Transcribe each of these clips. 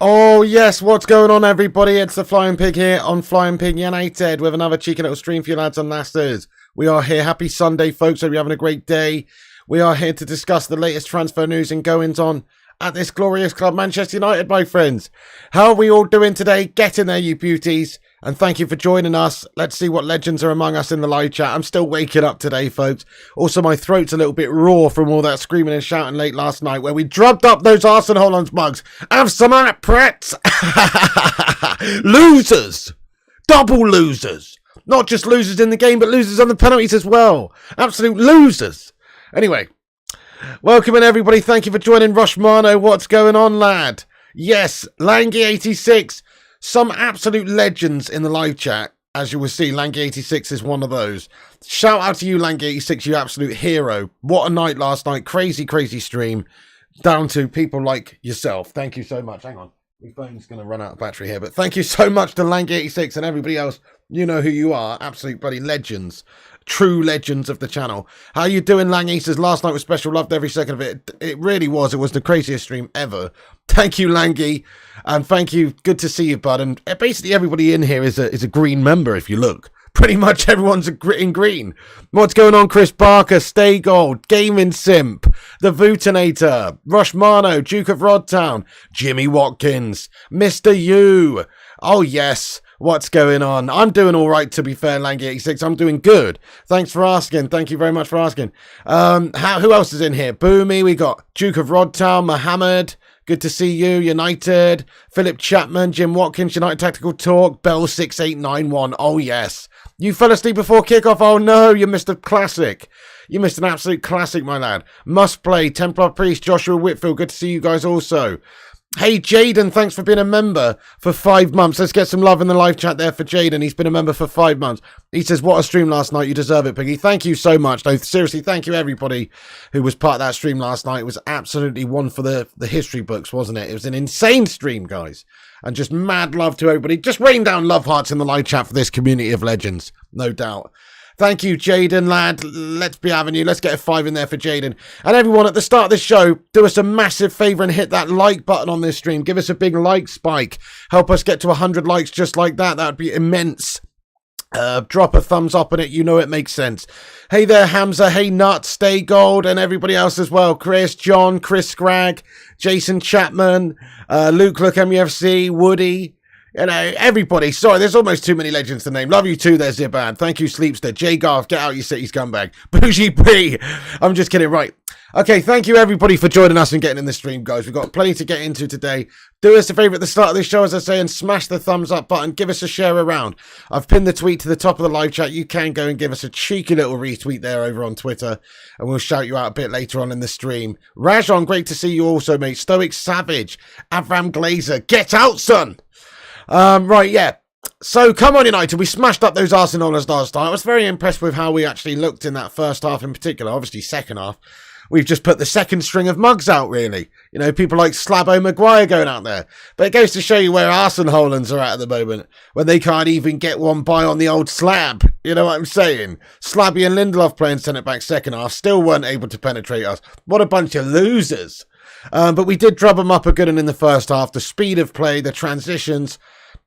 Oh yes, what's going on everybody? It's the Flying Pig here on Flying Pig United with another cheeky little stream for you lads and lasses. We are here. Happy Sunday folks, hope you're having a great day. We are here to discuss the latest transfer news and goings on at this glorious club, Manchester United, my friends. How are we all doing today? Get in there, you beauties. And thank you for joining us. Let's see what legends are among us in the live chat. I'm still waking up today, folks. Also, my throat's a little bit raw from all that screaming and shouting late last night where we drubbed up those Arsenal Hojlund mugs. Have some of that, Pretz. Losers. Double losers. Not just losers in the game, but losers on the penalties as well. Absolute losers. Anyway, welcome in everybody. Thank you for joining. Rushmano, what's going on, lad? Yes, Langy86. Some absolute legends in the live chat, as you will see. Langy86 is one of those. Shout out to you, Langy86, you absolute hero. What a night last night. Crazy, crazy stream. Down to people like yourself. Thank you so much. Hang on. My phone's going to run out of battery here. But thank you so much to Langy86 and everybody else. You know who you are. Absolute bloody legends. True legends of the channel. How you doing, Langy? Says last night was special. Loved every second of it. It really was. It was the craziest stream ever. Thank you, Langy. And thank you. Good to see you, bud. And basically everybody in here is a green member, if you look. Pretty much everyone's in green. What's going on, Chris Barker, Stay Gold, Gaming Simp, The Vutinator, Rushmano, Duke of Rodtown, Jimmy Watkins, Mr. U. Oh, yes. What's going on? I'm doing all right, to be fair, Langy86. I'm doing good. Thanks for asking. Thank you very much for asking. Who else is in here? Boomy. We got Duke of Rodtown, Mohammed. Good to see you. United. Philip Chapman, Jim Watkins, United Tactical Talk, Bell6891. Oh, yes. You fell asleep before kickoff. Oh, no. You missed a classic. You missed an absolute classic, my lad. Must play. Templar Priest, Joshua Whitfield. Good to see you guys also. Hey, Jaden, thanks for being a member for 5 months. Let's get some love in the live chat there for Jaden. He's been a member for 5 months. He says, what a stream last night. You deserve it, Piggy. Thank you so much. No, seriously, thank you, everybody who was part of that stream last night. It was absolutely one for the history books, wasn't it? It was an insane stream, guys. And just mad love to everybody. Just rain down love hearts in the live chat for this community of legends. No doubt. Thank you, Jaden, lad. Let's be having you. Let's get a 5 in there for Jaden. And everyone, at the start of this show, do us a massive favour and hit that like button on this stream. Give us a big like spike. Help us get to 100 likes just like that. That would be immense. Drop a thumbs up on it. You know it makes sense. Hey there, Hamza. Hey, Nut, Stay Gold, and everybody else as well. Chris, John, Chris Scragg, Jason Chapman, Luke Look MUFC, Woody. You know, everybody. Sorry, there's almost too many legends to name. Love you too there, Ziban. Thank you, Sleepster. J Garth, get out your city scumbag. Bougie B. I'm just kidding. Right. Okay, thank you everybody for joining us and getting in the stream, guys. We've got plenty to get into today. Do us a favour at the start of this show, as I say, and smash the thumbs up button. Give us a share around. I've pinned the tweet to the top of the live chat. You can go and give us a cheeky little retweet there over on Twitter, and we'll shout you out a bit later on in the stream. Rajon, great to see you also, mate. Stoic Savage, Avram Glazer, get out, son. Right, yeah. So, come on, United. We smashed up those Arsenalers last night. I was very impressed with how we actually looked in that first half in particular. Obviously, second half. We've just put the second string of mugs out, really. You know, people like Slabo Maguire going out there. But it goes to show you where Arsenal Hojlunds are at the moment, when they can't even get one by on the old slab. You know what I'm saying? Slabby and Lindelof playing centre-back second half still weren't able to penetrate us. What a bunch of losers. But we did drub them up a good one in the first half. The speed of play, the transitions,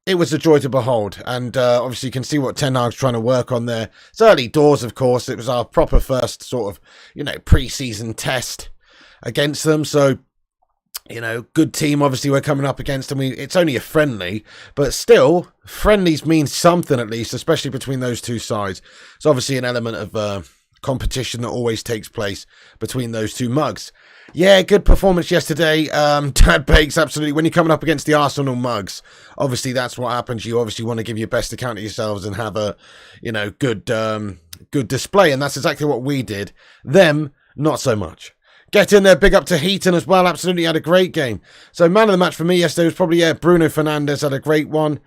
it was a joy to behold. And obviously you can see what Ten Hag's trying to work on there. It's early doors, of course. It was our proper first sort of, you know, pre-season test against them. So, you know, good team. Obviously we're coming up against them. It's only a friendly, but still, friendlies mean something at least, especially between those two sides. It's obviously an element of competition that always takes place between those two mugs. Yeah, good performance yesterday. Dad Bakes, absolutely. When you're coming up against the Arsenal mugs, obviously that's what happens. You obviously want to give your best account of yourselves and have a, you know, good display. And that's exactly what we did. Them, not so much. Get in there, big up to Heaton as well. Absolutely had a great game. So man of the match for me yesterday was probably, yeah, Bruno Fernandes had a great one.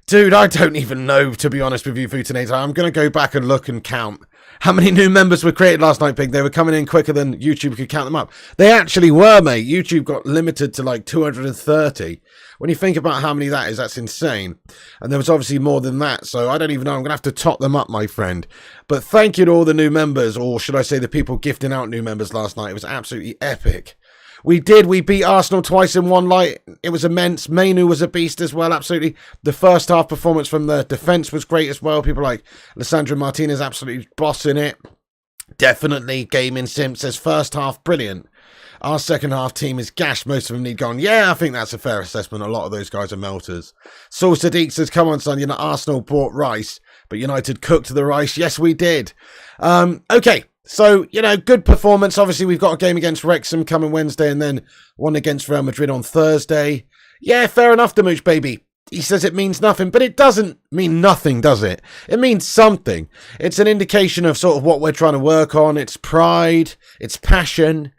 Dude, I don't even know, to be honest with you, Futinator. I'm going to go back and look and count how many new members were created last night, Pig. They were coming in quicker than YouTube could count them up. They actually were, mate. YouTube got limited to like 230. When you think about how many that is, that's insane. And there was obviously more than that, so I don't even know. I'm going to have to top them up, my friend. But thank you to all the new members, or should I say the people gifting out new members last night. It was absolutely epic. We did. We beat Arsenal twice in one night. It was immense. Mainu was a beast as well, absolutely. The first half performance from the defence was great as well. People like Lissandro Martinez absolutely bossing it. Definitely gaming Sim says first half brilliant. Our second half team is gashed. Most of them need gone. Yeah, I think that's a fair assessment. A lot of those guys are melters. Saul Sadiq says, come on, son. Arsenal bought rice, but United cooked the rice. Yes, we did. Okay. So, good performance. Obviously, we've got a game against Wrexham coming Wednesday and then one against Real Madrid on Thursday. Yeah, fair enough, Demooch, baby. He says it means nothing, but it doesn't mean nothing, does it? It means something. It's an indication of sort of what we're trying to work on. It's pride, it's passion,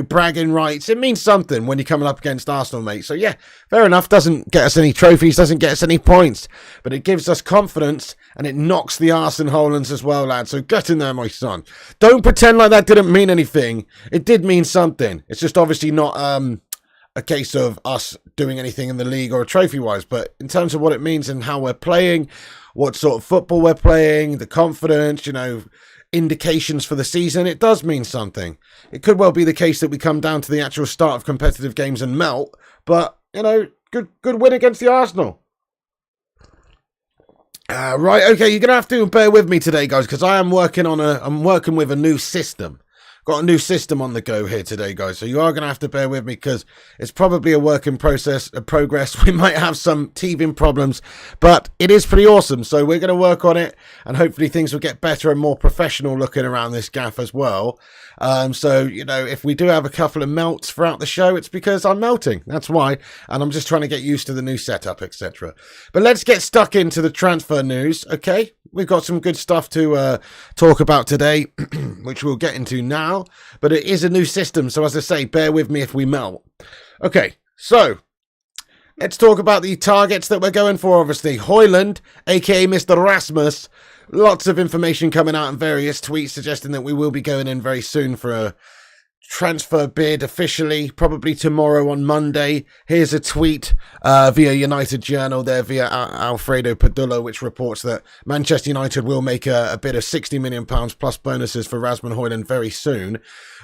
bragging rights. It means something when you're coming up against Arsenal, mate. So, yeah, fair enough. Doesn't get us any trophies, doesn't get us any points, but it gives us confidence and it knocks the arse in Hojlund as well, lad. So get in there, my son. Don't pretend like that didn't mean anything. It did mean something. It's just obviously not a case of us doing anything in the league or trophy-wise, but in terms of what it means and how we're playing, what sort of football we're playing, the confidence, indications for the season, it does mean something. It could well be the case that we come down to the actual start of competitive games and melt, but, good win against the Arsenal. Right, okay, you're going to have to bear with me today, guys, because I'm working with a new system. Got a new system on the go here today, guys, so you are going to have to bear with me because it's probably a work in progress. We might have some teething problems, but it is pretty awesome, so we're going to work on it, and hopefully things will get better and more professional looking around this gaff as well. So, if we do have a couple of melts throughout the show, it's because I'm melting, that's why, and I'm just trying to get used to the new setup, etc. But let's get stuck into the transfer news, okay? We've got some good stuff to talk about today, which we'll get into now. But it is a new system, so as I say, bear with me if we melt. Okay, so let's talk about the targets that we're going for, obviously. Hojlund, a.k.a. Mr. Rasmus. Lots of information coming out in various tweets suggesting that we will be going in very soon for a transfer bid officially, probably tomorrow on Monday. Here's a tweet via United Journal there, via Alfredo Padullo, which reports that Manchester United will make a bid of £60 million plus bonuses for Rasmus Hojlund very soon.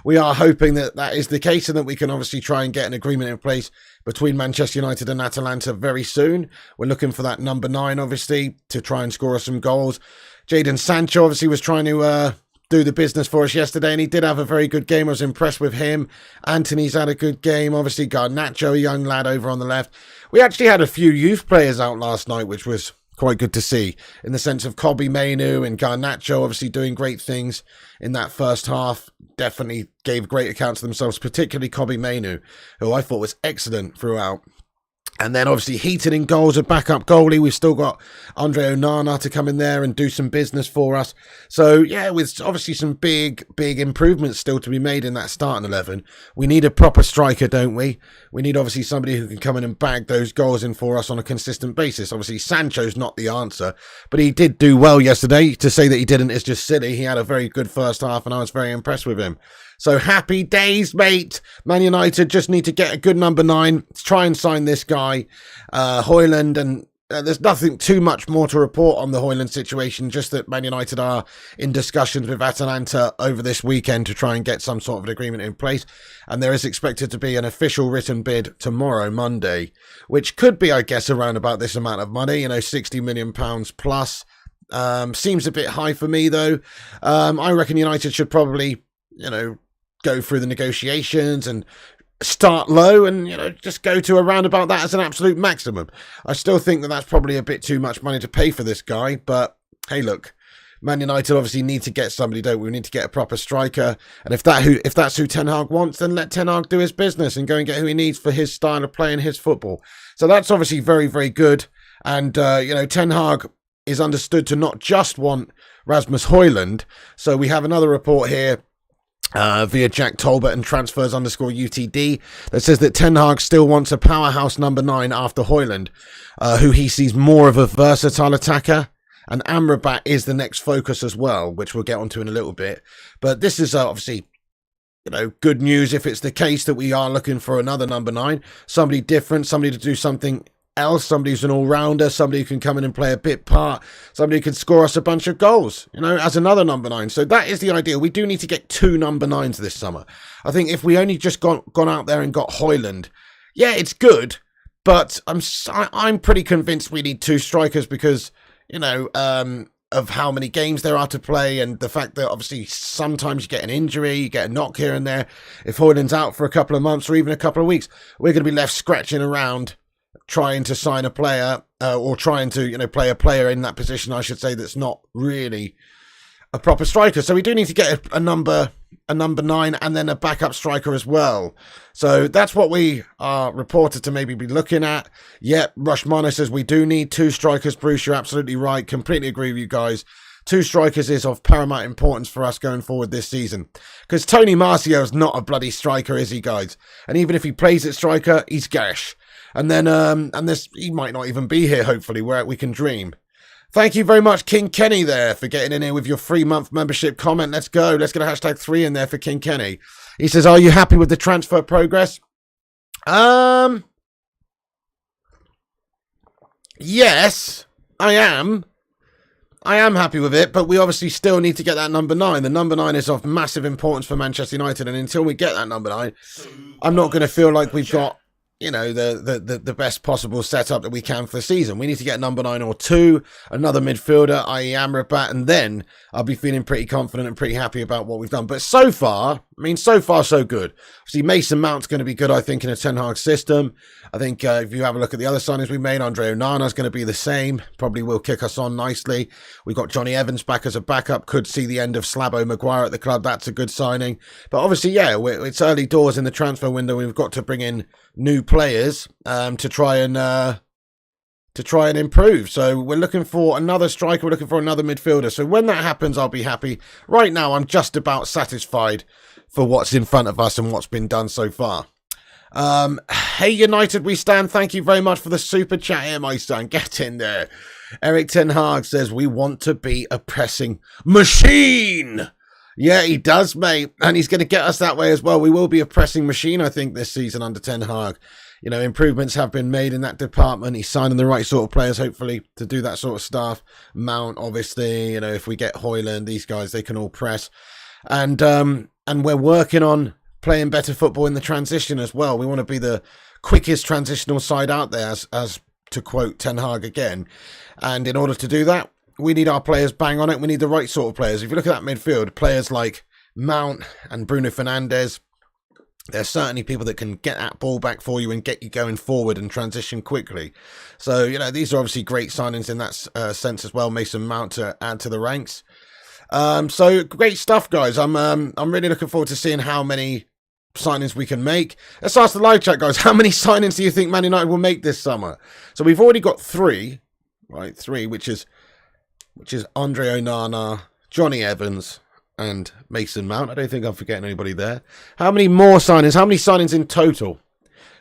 We are hoping that that is the case and that we can obviously try and get an agreement in place between Manchester United and Atalanta very soon. We're looking for that number 9, obviously, to try and score us some goals. Jadon Sancho obviously was trying to do the business for us yesterday, and he did have a very good game. I was impressed with him. Anthony's had a good game. Obviously, Garnacho, a young lad over on the left. We actually had a few youth players out last night, which was quite good to see, in the sense of Kobbie Mainoo and Garnacho obviously doing great things in that first half. Definitely gave great accounts of themselves, particularly Kobbie Mainoo, who I thought was excellent throughout. And then obviously Heaton in goals, a backup goalie. We've still got Andre Onana to come in there and do some business for us. So yeah, with obviously some big improvements still to be made in that starting 11. We need a proper striker, don't we? We need obviously somebody who can come in and bag those goals in for us on a consistent basis. Obviously Sancho's not the answer, but he did do well yesterday. To say that he didn't is just silly. He had a very good first half and I was very impressed with him. So happy days, mate. Man United just need to get a good number 9. Let's try and sign this guy, Hojlund. And there's nothing too much more to report on the Hojlund situation, just that Man United are in discussions with Atalanta over this weekend to try and get some sort of an agreement in place. And there is expected to be an official written bid tomorrow, Monday, which could be, I guess, around about this amount of money, £60 million plus. Seems a bit high for me, though. I reckon United should probably, go through the negotiations and start low and, just go to around about that as an absolute maximum. I still think that that's probably a bit too much money to pay for this guy, but hey, look, Man United obviously need to get somebody, don't we? We need to get a proper striker, and if that's who Ten Hag wants, then let Ten Hag do his business and go and get who he needs for his style of playing his football. So that's obviously very, very good, and Ten Hag is understood to not just want Rasmus Hojlund. So we have another report here via Jack Tolbert and transfers_UTD that says that Ten Hag still wants a powerhouse number 9 after Hojlund, who he sees more of a versatile attacker. And AMRABAT is the next focus as well, which we'll get onto in a little bit. But this is obviously, good news if it's the case that we are looking for another number 9, somebody different, somebody to do something else, somebody who's an all-rounder, somebody who can come in and play a bit part, somebody who can score us a bunch of goals, you know, as another number 9. So that is the ideal. We do need to get 2 number 9s this summer. I think if we only just gone out there and got Hojlund, yeah, it's good, but I'm pretty convinced we need 2 strikers because, you know, of how many games there are to play and the fact that obviously sometimes you get an injury, you get a knock here and there. If Hojlund's out for a couple of months or even a couple of weeks, we're going to be left scratching around trying to sign a player or trying to, you know, play a player in that position, I should say, that's not really a proper striker. So we do need to get a number 9 and then a backup striker as well. So that's what we are reported to maybe be looking at. Yep, Rushmano says we do need 2 strikers. Bruce, you're absolutely right. Completely agree with you guys. 2 strikers is of paramount importance for us going forward this season. Because Tony Marcio is not a bloody striker, is he, guys? And even if he plays at striker, he's gash. And then, he might not even be here, hopefully, where we can dream. Thank you very much, King Kenny, there, for getting in here with your 3-month membership comment. Let's go. Let's get a hashtag 3 in there for King Kenny. He says, are you happy with the transfer progress? Yes, I am. I am happy with it, but we obviously still need to get that number 9. The number 9 is of massive importance for Manchester United, and until we get that number 9, I'm not going to feel like we've got, you know, the best possible setup that we can for the season. We need to get number 9 or 2, another midfielder, i.e. AMRABAT, and then I'll be feeling pretty confident and pretty happy about what we've done. But so far, I mean, so far so good. See, Mason Mount's going to be good, I think, in a Ten Hag system. I think if you have a look at the other signings we made, Andre Onana's going to be the same. Probably will kick us on nicely. We've got Johnny Evans back as a backup. Could see the end of Slabo Maguire at the club. That's a good signing. But obviously, yeah, it's early doors in the transfer window. We've got to bring in new players to try and improve. So we're looking for another striker. We're looking for another midfielder. So when that happens, I'll be happy. Right now, I'm just about satisfied for what's in front of us and what's been done so far. Hey United, we stand. Thank you very much for the super chat here, my son. Get in there. Eric Ten Hag says we want to be a pressing machine. Yeah, he does, mate. And he's going to get us that way as well. We will be a pressing machine, I think, this season under Ten Hag. You know, improvements have been made in that department. He's signing the right sort of players, hopefully, to do that sort of stuff. Mount, obviously, you know, if we get Hojlund, these guys, they can all press. And we're working on playing better football in the transition as well. We want to be the quickest transitional side out there, as to quote Ten Hag again. And in order to do that, we need our players bang on it. We need the right sort of players. If you look at that midfield, players like Mount and Bruno Fernandes, they're certainly people that can get that ball back for you and get you going forward and transition quickly. So, you know, these are obviously great signings in that sense as well. Mason Mount to add to the ranks. So great stuff, guys. I'm really looking forward to seeing how many signings we can make. Let's ask the live chat, guys. How many signings do you think Man United will make this summer? So we've already got 3, right? 3, which is Andre Onana, Johnny Evans, and Mason Mount. I don't think I'm forgetting anybody there. How many more signings? How many signings in total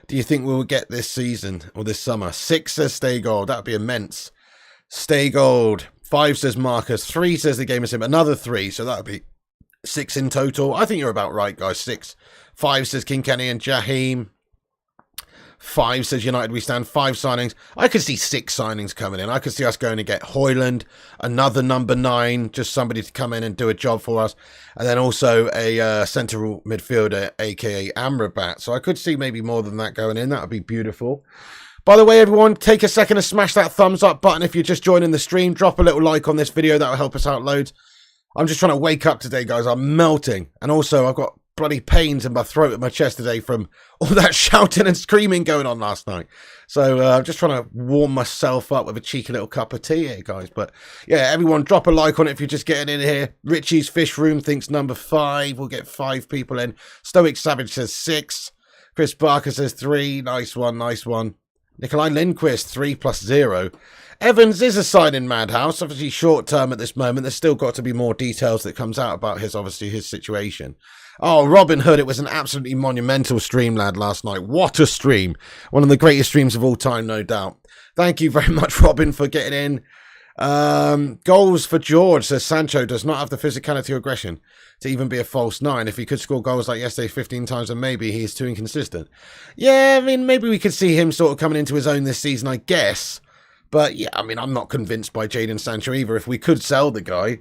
do you think we will get this season or this summer? 6 says Stay Gold. That would be immense. Stay Gold. 5 says Marcus. 3 says the game is him. Another 3. So that would be 6 in total. I think you're about right, guys. 6. 5 says King Kenny and Jaheim. 5 says United we stand. 5 signings. I could see 6 signings coming in. I could see us going to get Hojlund, another number 9, just somebody to come in and do a job for us, and then also a central midfielder, aka AMRABAT. So I could see maybe more than that going in. That would be beautiful. By the way, everyone, take a second to smash that thumbs up button if you're just joining the stream. Drop a little like on this video. That will help us out loads. I'm just trying to wake up today, guys. I'm melting. And also, I've got bloody pains in my throat and my chest today from all that shouting and screaming going on last night. So I'm just trying to warm myself up with a cheeky little cup of tea here, guys. But yeah, everyone drop a like on it if you're just getting in here. Richie's Fish Room thinks number 5. We'll get 5 people in. Stoic Savage says 6. Chris Barker says 3. Nice one, nice one. Nikolai Lindquist, 3 + 0. Evans is a signing madhouse, obviously short term at this moment. There's still got to be more details that comes out about his situation. Oh, Robin Hood, it was an absolutely monumental stream, lad, last night. What a stream. One of the greatest streams of all time, no doubt. Thank you very much, Robin, for getting in. Goals for George, says Sancho does not have the physicality or aggression to even be a false nine. If he could score goals like yesterday 15 times, then maybe he is too inconsistent. Yeah, I mean, maybe we could see him sort of coming into his own this season, I guess. But yeah, I mean, I'm not convinced by Jadon Sancho either. If we could sell the guy,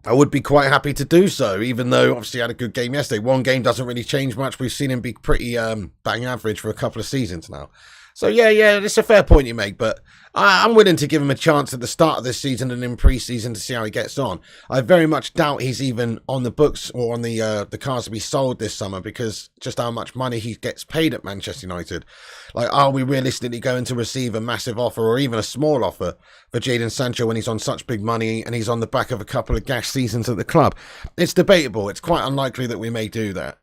I would be quite happy to do so, even though obviously he had a good game yesterday. One game doesn't really change much. We've seen him be pretty bang average for a couple of seasons now. So yeah, it's a fair point you make, but I'm willing to give him a chance at the start of this season and in pre-season to see how he gets on. I very much doubt he's even on the books or on the cards to be sold this summer, because just how much money he gets paid at Manchester United. Like, are we realistically going to receive a massive offer or even a small offer for Jadon Sancho when he's on such big money and he's on the back of a couple of gash seasons at the club? It's debatable. It's quite unlikely that we may do that.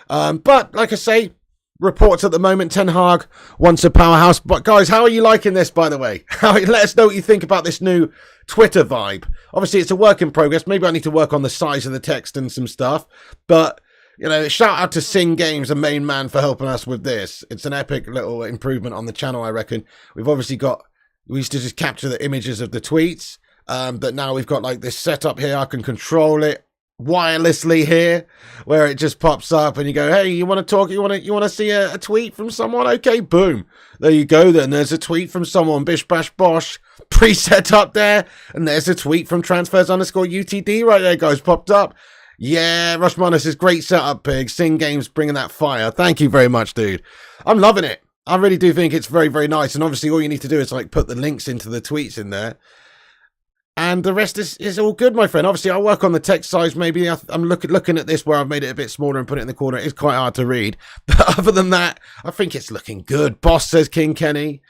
But like I say, reports at the moment, Ten Hag wants a powerhouse. But guys, how are you liking this, by the way? Let us know what you think about this new Twitter vibe. Obviously, it's a work in progress. Maybe I need to work on the size of the text and some stuff. But, you know, shout out to Sing Games, the main man, for helping us with this. It's an epic little improvement on the channel, I reckon. We've obviously got, we used to just capture the images of the tweets. But now we've got like this setup here. I can control it wirelessly here, where it just pops up and you go, hey, you want to talk, you want to see a tweet from someone? Okay, boom, there you go. Then there's a tweet from someone, bish bash bosh, preset up there, and there's a tweet from transfers_UTD right there, guys, popped up. Yeah, Rushman, is great setup, Pig. Sing Games bringing that fire. Thank you very much, dude. I'm loving it. I really do think it's very, very nice. And obviously all you need to do is like put the links into the tweets in there, and the rest is all good, my friend. Obviously, I'll work on the text size. Maybe I'm looking at this where I've made it a bit smaller and put it in the corner. It's quite hard to read. But other than that, I think it's looking good. Boss, says King Kenny.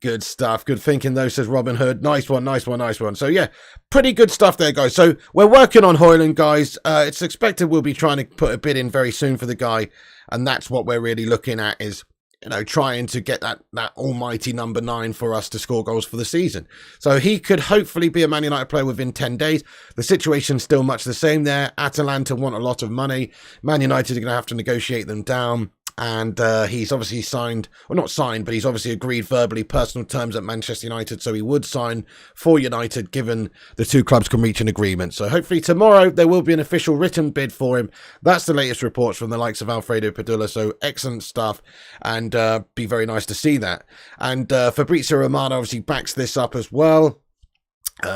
Good stuff. Good thinking, though, says Robin Hood. Nice one, nice one, nice one. So, yeah, pretty good stuff there, guys. So, we're working on Hojlund, guys. It's expected we'll be trying to put a bid in very soon for the guy. And that's what we're really looking at, is, you know, trying to get that almighty number 9 for us to score goals for the season. So he could hopefully be a Man United player within 10 days. The situation's still much the same there. Atalanta want a lot of money. Man United are going to have to negotiate them down. And he's obviously signed, well, not signed, but he's obviously agreed verbally personal terms at Manchester United. So he would sign for United, given the two clubs can reach an agreement. So hopefully tomorrow there will be an official written bid for him. That's the latest reports from the likes of Alfredo Padula. So excellent stuff, and be very nice to see that. And Fabrizio Romano obviously backs this up as well.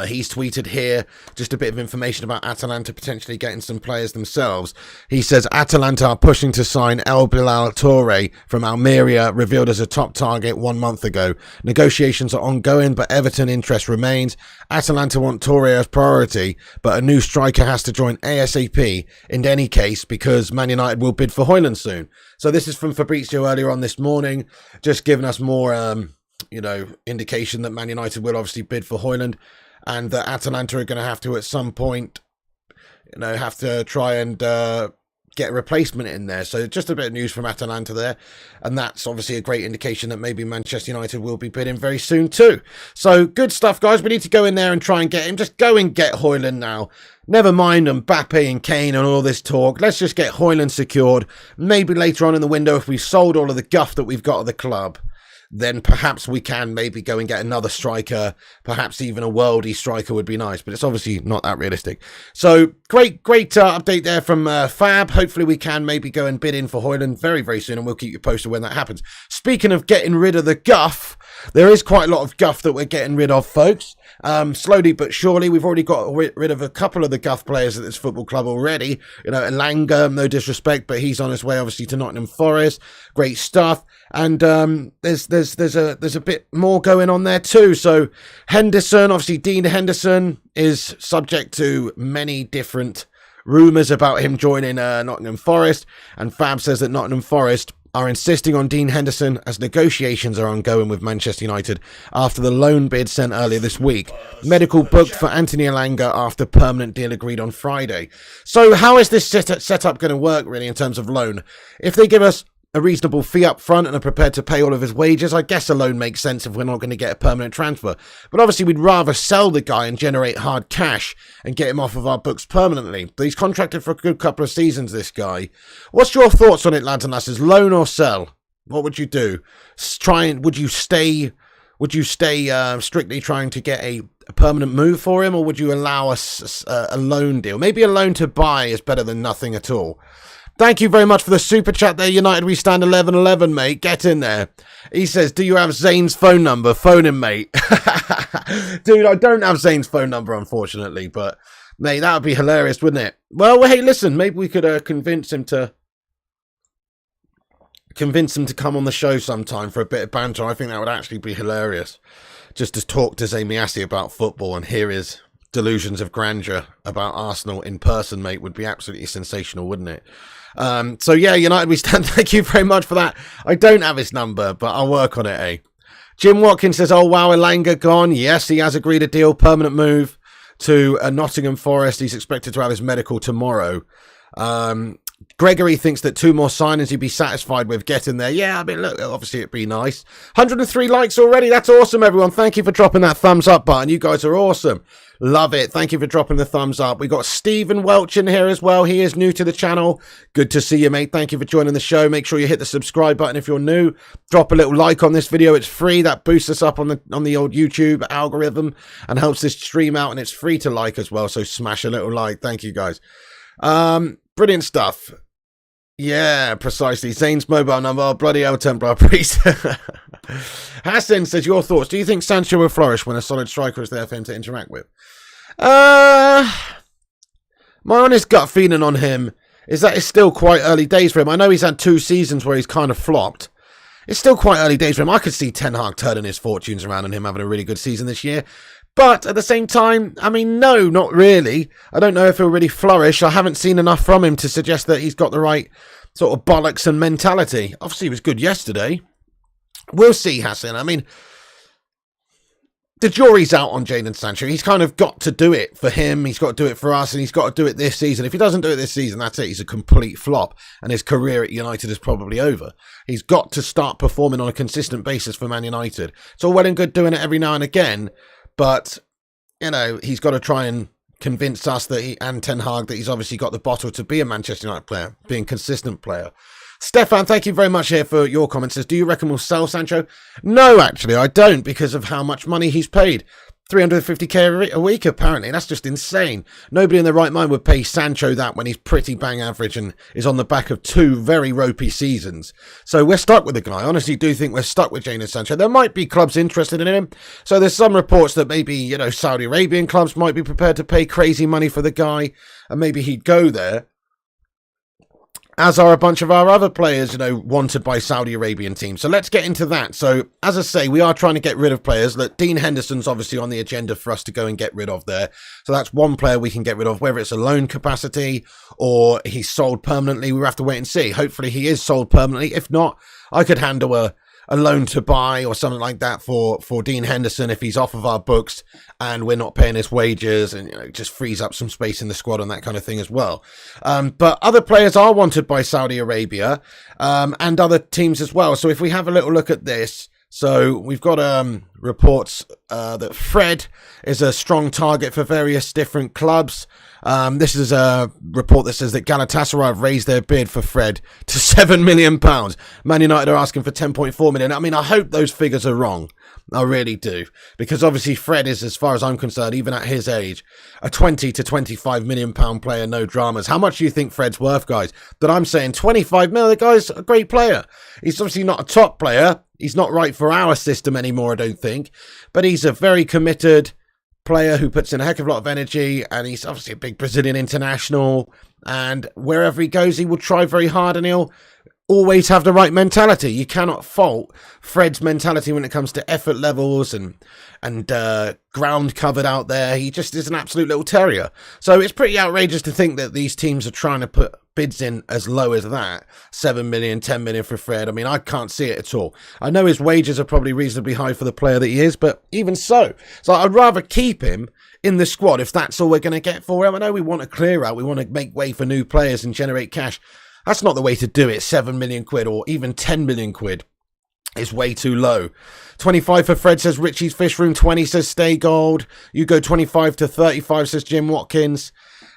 He's tweeted here just a bit of information about Atalanta potentially getting some players themselves. He says Atalanta are pushing to sign El Bilal Toure from Almeria, revealed as a top target 1 month ago. Negotiations are ongoing, but Everton interest remains. Atalanta want Toure as priority, but a new striker has to join ASAP in any case, because Man United will bid for Hojlund soon. So this is from Fabrizio earlier on this morning, just giving us more, indication that Man United will obviously bid for Hojlund. And that Atalanta are going to have to, at some point, have to try and get a replacement in there. So just a bit of news from Atalanta there. And that's obviously a great indication that maybe Manchester United will be bidding very soon too. So good stuff, guys. We need to go in there and try and get him. Just go and get Hojlund now. Never mind Mbappe and Kane and all this talk. Let's just get Hojlund secured. Maybe later on in the window, if we've sold all of the guff that we've got at the club, then perhaps we can maybe go and get another striker. Perhaps even a worldy striker would be nice, but it's obviously not that realistic. So great update there from Fab. Hopefully we can maybe go and bid in for Hojlund very, very soon, and we'll keep you posted when that happens. Speaking of getting rid of the guff, there is quite a lot of guff that we're getting rid of, folks. Slowly but surely. We've already got rid of a couple of the guff players at this football club already. Elanga, no disrespect, but he's on his way obviously to Nottingham Forest. Great stuff. And there's a bit more going on there too. So Henderson, obviously Dean Henderson is subject to many different rumours about him joining Nottingham Forest, and Fab says that Nottingham Forest are insisting on Dean Henderson as negotiations are ongoing with Manchester United after the loan bid sent earlier this week. Medical booked for Anthony Elanga after permanent deal agreed on Friday. So how is this setup going to work really in terms of loan? If they give us a reasonable fee up front and are prepared to pay all of his wages, I guess a loan makes sense if we're not going to get a permanent transfer. But obviously we'd rather sell the guy and generate hard cash and get him off of our books permanently. But he's contracted for a good couple of seasons, this guy. What's your thoughts on it, lads and lasses? Loan or sell? What would you do? Would would you stay strictly trying to get a permanent move for him, or would you allow us a loan deal? Maybe a loan to buy is better than nothing at all. Thank you very much for the super chat there, United We Stand 11-11, mate. Get in there. He says, do you have Zane's phone number? Phone him, mate. Dude, I don't have Zane's phone number, unfortunately, but, mate, that would be hilarious, wouldn't it? Well, hey, listen, maybe we could convince him to come on the show sometime for a bit of banter. I think that would actually be hilarious. Just to talk to Zane Miassi about football and hear his delusions of grandeur about Arsenal in person, mate, would be absolutely sensational, wouldn't it? So yeah, United We Stand, thank you very much for that. I don't have his number, but I'll work on it, eh? Jim Watkins says, oh wow, Elanga gone. Yes, he has agreed a deal, permanent move to Nottingham Forest. He's expected to have his medical tomorrow. Gregory thinks that 2 more signings he'd be satisfied with getting there. Yeah, I mean, look, obviously it'd be nice. 103 likes already. That's awesome, everyone. Thank you for dropping that thumbs up button. You guys are awesome. Love it. Thank you for dropping the thumbs up. We got Stephen Welch in here as well. He is new to the channel. Good to see you, mate. Thank you for joining the show. Make sure you hit the subscribe button if you're new. Drop a little like on this video. It's free. That boosts us up on the old YouTube algorithm and helps this stream out. And it's free to like as well. So smash a little like. Thank you, guys. Brilliant stuff. Yeah, precisely. Zane's mobile number. Oh, bloody hell, Templar Priest. Hassan says, your thoughts. Do you think Sancho will flourish when a solid striker is there for him to interact with? My honest gut feeling on him is that it's still quite early days for him. I know he's had 2 seasons where he's kind of flopped. It's still quite early days for him. I could see Ten Hag turning his fortunes around and him having a really good season this year. But at the same time, I mean, no, not really. I don't know if he'll really flourish. I haven't seen enough from him to suggest that he's got the right sort of bollocks and mentality. Obviously, he was good yesterday. We'll see, Hassan. I mean, the jury's out on Jadon Sancho. He's kind of got to do it for him. He's got to do it for us, and he's got to do it this season. If he doesn't do it this season, that's it. He's a complete flop, and his career at United is probably over. He's got to start performing on a consistent basis for Man United. It's all well and good doing it every now and again, but, you know, he's got to try and convince us that and Ten Hag that he's obviously got the bottle to be a Manchester United player, being a consistent player. Stefan, thank you very much here for your comments. Says, do you reckon we'll sell Sancho? No, actually, I don't, because of how much money he's paid. 350k a week, apparently. That's just insane. Nobody in their right mind would pay Sancho that when he's pretty bang average and is on the back of 2 very ropey seasons. So we're stuck with the guy. I honestly do think we're stuck with Jadon Sancho. There might be clubs interested in him. So there's some reports that maybe, you know, Saudi Arabian clubs might be prepared to pay crazy money for the guy, and maybe he'd go there. As are a bunch of our other players, you know, wanted by Saudi Arabian teams. So let's get into that. So, as I say, we are trying to get rid of players. Look, Dean Henderson's obviously on the agenda for us to go and get rid of there. So that's one player we can get rid of, whether it's a loan capacity or he's sold permanently. We'll have to wait and see. Hopefully he is sold permanently. If not, I could handle a loan to buy or something like that for Dean Henderson if he's off of our books and we're not paying his wages, and, you know, just frees up some space in the squad and that kind of thing as well. But other players are wanted by Saudi Arabia and other teams as well. So if we have a little look at this, so we've got reports that Fred is a strong target for various different clubs. This is a report that says that Galatasaray have raised their bid for Fred to £7 million. Man United are asking for 10.4 million. I mean, I hope those figures are wrong. I really do. Because obviously Fred is, as far as I'm concerned, even at his age, a 20 to 25 million pound player, no dramas. How much do you think Fred's worth, guys? But I'm saying 25 mil, the guy's a great player. He's obviously not a top player. He's not right for our system anymore, I don't think. But he's a very committed player who puts in a heck of a lot of energy, and he's obviously a big Brazilian international, and wherever he goes he will try very hard, and he'll always have the right mentality. You cannot fault Fred's mentality when it comes to effort levels and ground covered out there. He just is an absolute little terrier. So it's pretty outrageous to think that these teams are trying to put bids in as low as that. 7 million, 10 million for Fred. I mean, I can't see it at all. I know his wages are probably reasonably high for the player that he is, but even so. So I'd rather keep him in the squad if that's all we're going to get for him. I know we want to clear out. We want to make way for new players and generate cash. That's not the way to do it. 7 million quid or even 10 million quid is way too low. 25 for Fred, says Richie's Fish Room. 20 says Stay Gold. You go 25 to 35, says Jim Watkins.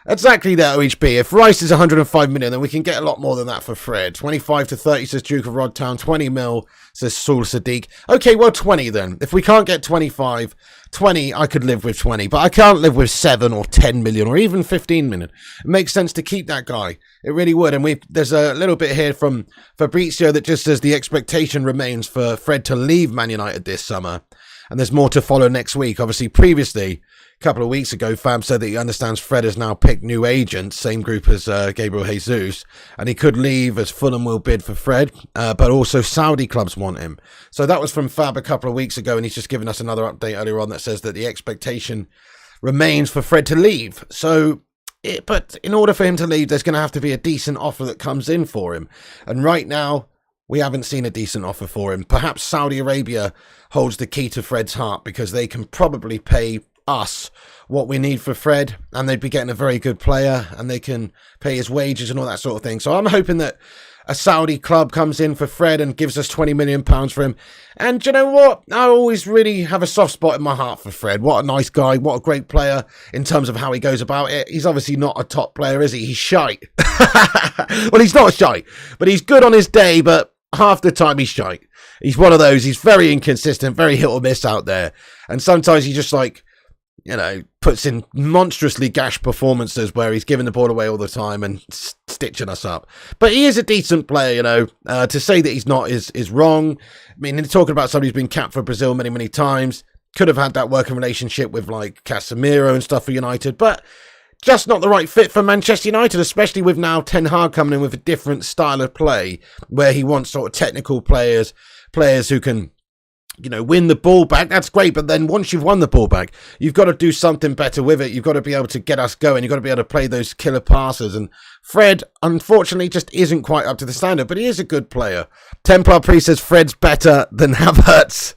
Exactly that, OHB. If Rice is 105 million, then we can get a lot more than that for Fred. 25 to 30, says Duke of Rodtown. 20 mil, says Saul Sadiq. Okay, well, 20 then. If we can't get 25, 20, I could live with 20. But I can't live with 7 or 10 million or even 15 million. It makes sense to keep that guy. It really would. And there's a little bit here from Fabrizio that just says the expectation remains for Fred to leave Man United this summer. And there's more to follow next week. Obviously, previously, a couple of weeks ago, Fab said that he understands Fred has now picked new agents, same group as Gabriel Jesus, and he could leave as Fulham will bid for Fred, but also Saudi clubs want him. So that was from Fab a couple of weeks ago, and he's just given us another update earlier on that says that the expectation remains for Fred to leave. But in order for him to leave, there's going to have to be a decent offer that comes in for him. And right now, we haven't seen a decent offer for him. Perhaps Saudi Arabia holds the key to Fred's heart because they can probably pay us what we need for Fred, and they'd be getting a very good player, and they can pay his wages and all that sort of thing. So I'm hoping that a Saudi club comes in for Fred and gives us £20 million for him. And you know what? I always really have a soft spot in my heart for Fred. What a nice guy. What a great player in terms of how he goes about it. He's obviously not a top player, is he? He's shite. Well, he's not shite, but he's good on his day, but half the time he's shite. He's one of those. He's very inconsistent, very hit or miss out there. And sometimes he just puts in monstrously gash performances where he's giving the ball away all the time and stitching us up. But he is a decent player, to say that he's not is wrong. I mean, talking about somebody who's been capped for Brazil many, many times, could have had that working relationship with like Casemiro and stuff for United, but just not the right fit for Manchester United, especially with now Ten Hag coming in with a different style of play where he wants sort of technical players who can win the ball back. That's great, but then once you've won the ball back, you've got to do something better with it. You've got to be able to get us going. You've got to be able to play those killer passes. And Fred, unfortunately, just isn't quite up to the standard, but he is a good player. Templar Priest says Fred's better than Havertz.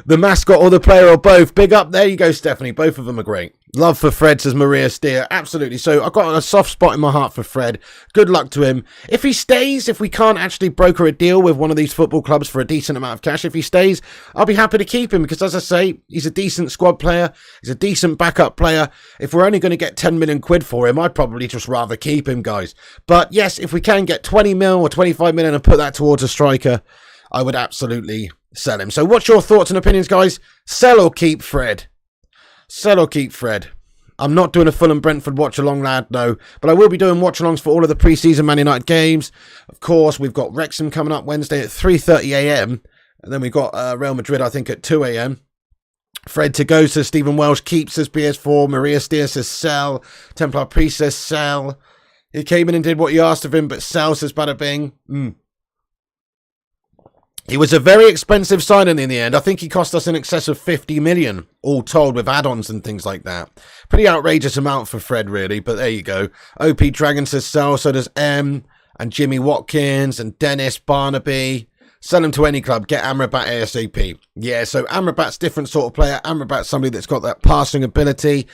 The mascot or the player or both. Big up. There you go, Stephanie. Both of them are great. Love for Fred, says Maria Steer. Absolutely. So I've got a soft spot in my heart for Fred. Good luck to him. If he stays, if we can't actually broker a deal with one of these football clubs for a decent amount of cash, if he stays, I'll be happy to keep him because, as I say, he's a decent squad player. He's a decent backup player. If we're only going to get 10 million quid for him, I'd probably just rather keep him, guys. But yes, if we can get 20 mil or 25 million and put that towards a striker, I would absolutely sell him. So what's your thoughts and opinions, guys? Sell or keep Fred? Sell or keep Fred? I'm not doing a Fulham Brentford watch-along, lad, no. But I will be doing watch-alongs for all of the pre-season Man United games. Of course, we've got Wrexham coming up Wednesday at 3:30am. And then we've got Real Madrid, I think, at 2am. Fred to go, says Stephen Welsh. Keep, says PS4. Maria Steer says sell. Templar Priest says sell. He came in and did what you asked of him, but sell, says Bada Bing. He was a very expensive signing in the end. I think he cost us in excess of 50 million, all told, with add-ons and things like that. Pretty outrageous amount for Fred, really, but there you go. OP Dragon says sell, so does M, and Jimmy Watkins, and Dennis Barnaby. Sell him to any club, get AMRABAT ASAP. Yeah, so AMRABAT's different sort of player. AMRABAT's somebody that's got that passing ability.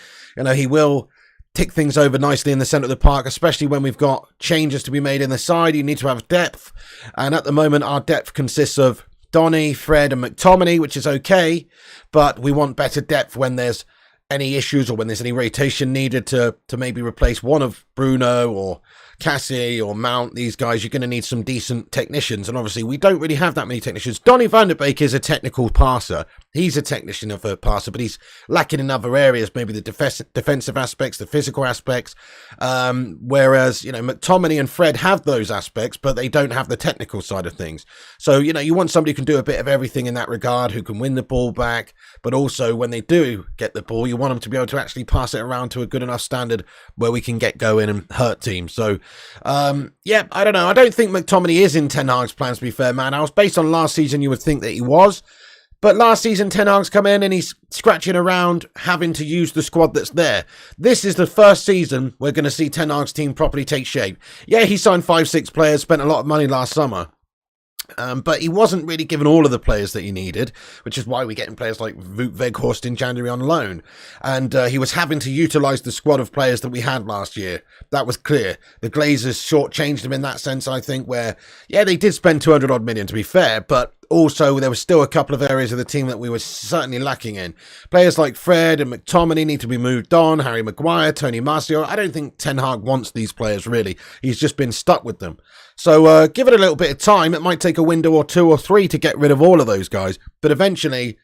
He will tick things over nicely in the centre of the park, especially when we've got changes to be made in the side. You need to have depth, and at the moment our depth consists of Donny, Fred and McTominay, which is okay, but we want better depth when there's any issues or when there's any rotation needed to maybe replace one of Bruno or Cassie or Mount. These guys, you're going to need some decent technicians, and obviously we don't really have that many technicians. Donny van der Beek is a technical passer. He's a technician of a passer, but he's lacking in other areas, maybe the defensive aspects, the physical aspects, whereas McTominay and Fred have those aspects, but they don't have the technical side of things. So you want somebody who can do a bit of everything in that regard, who can win the ball back, but also when they do get the ball, you want them to be able to actually pass it around to a good enough standard where we can get going and hurt teams. So yeah, I don't know. I don't think McTominay is in Ten Hag's plans, to be fair, man. I was based on last season, you would think that he was. But last season, Ten Hag's come in and he's scratching around having to use the squad that's there. This is the first season we're going to see Ten Hag's team properly take shape. Yeah, he signed 5-6 players, spent a lot of money last summer. But he wasn't really given all of the players that he needed, which is why we're getting players like Wout Weghorst in January on loan. And he was having to utilise the squad of players that we had last year. That was clear. The Glazers shortchanged him in that sense, I think, where, yeah, they did spend 200 odd million, to be fair, but also there was still a couple of areas of the team that we were certainly lacking in. Players like Fred and McTominay need to be moved on. Harry Maguire, Tony Martial. I don't think Ten Hag wants these players, really. He's just been stuck with them. So give it a little bit of time. It might take a window or 2 or 3 to get rid of all of those guys. But eventually,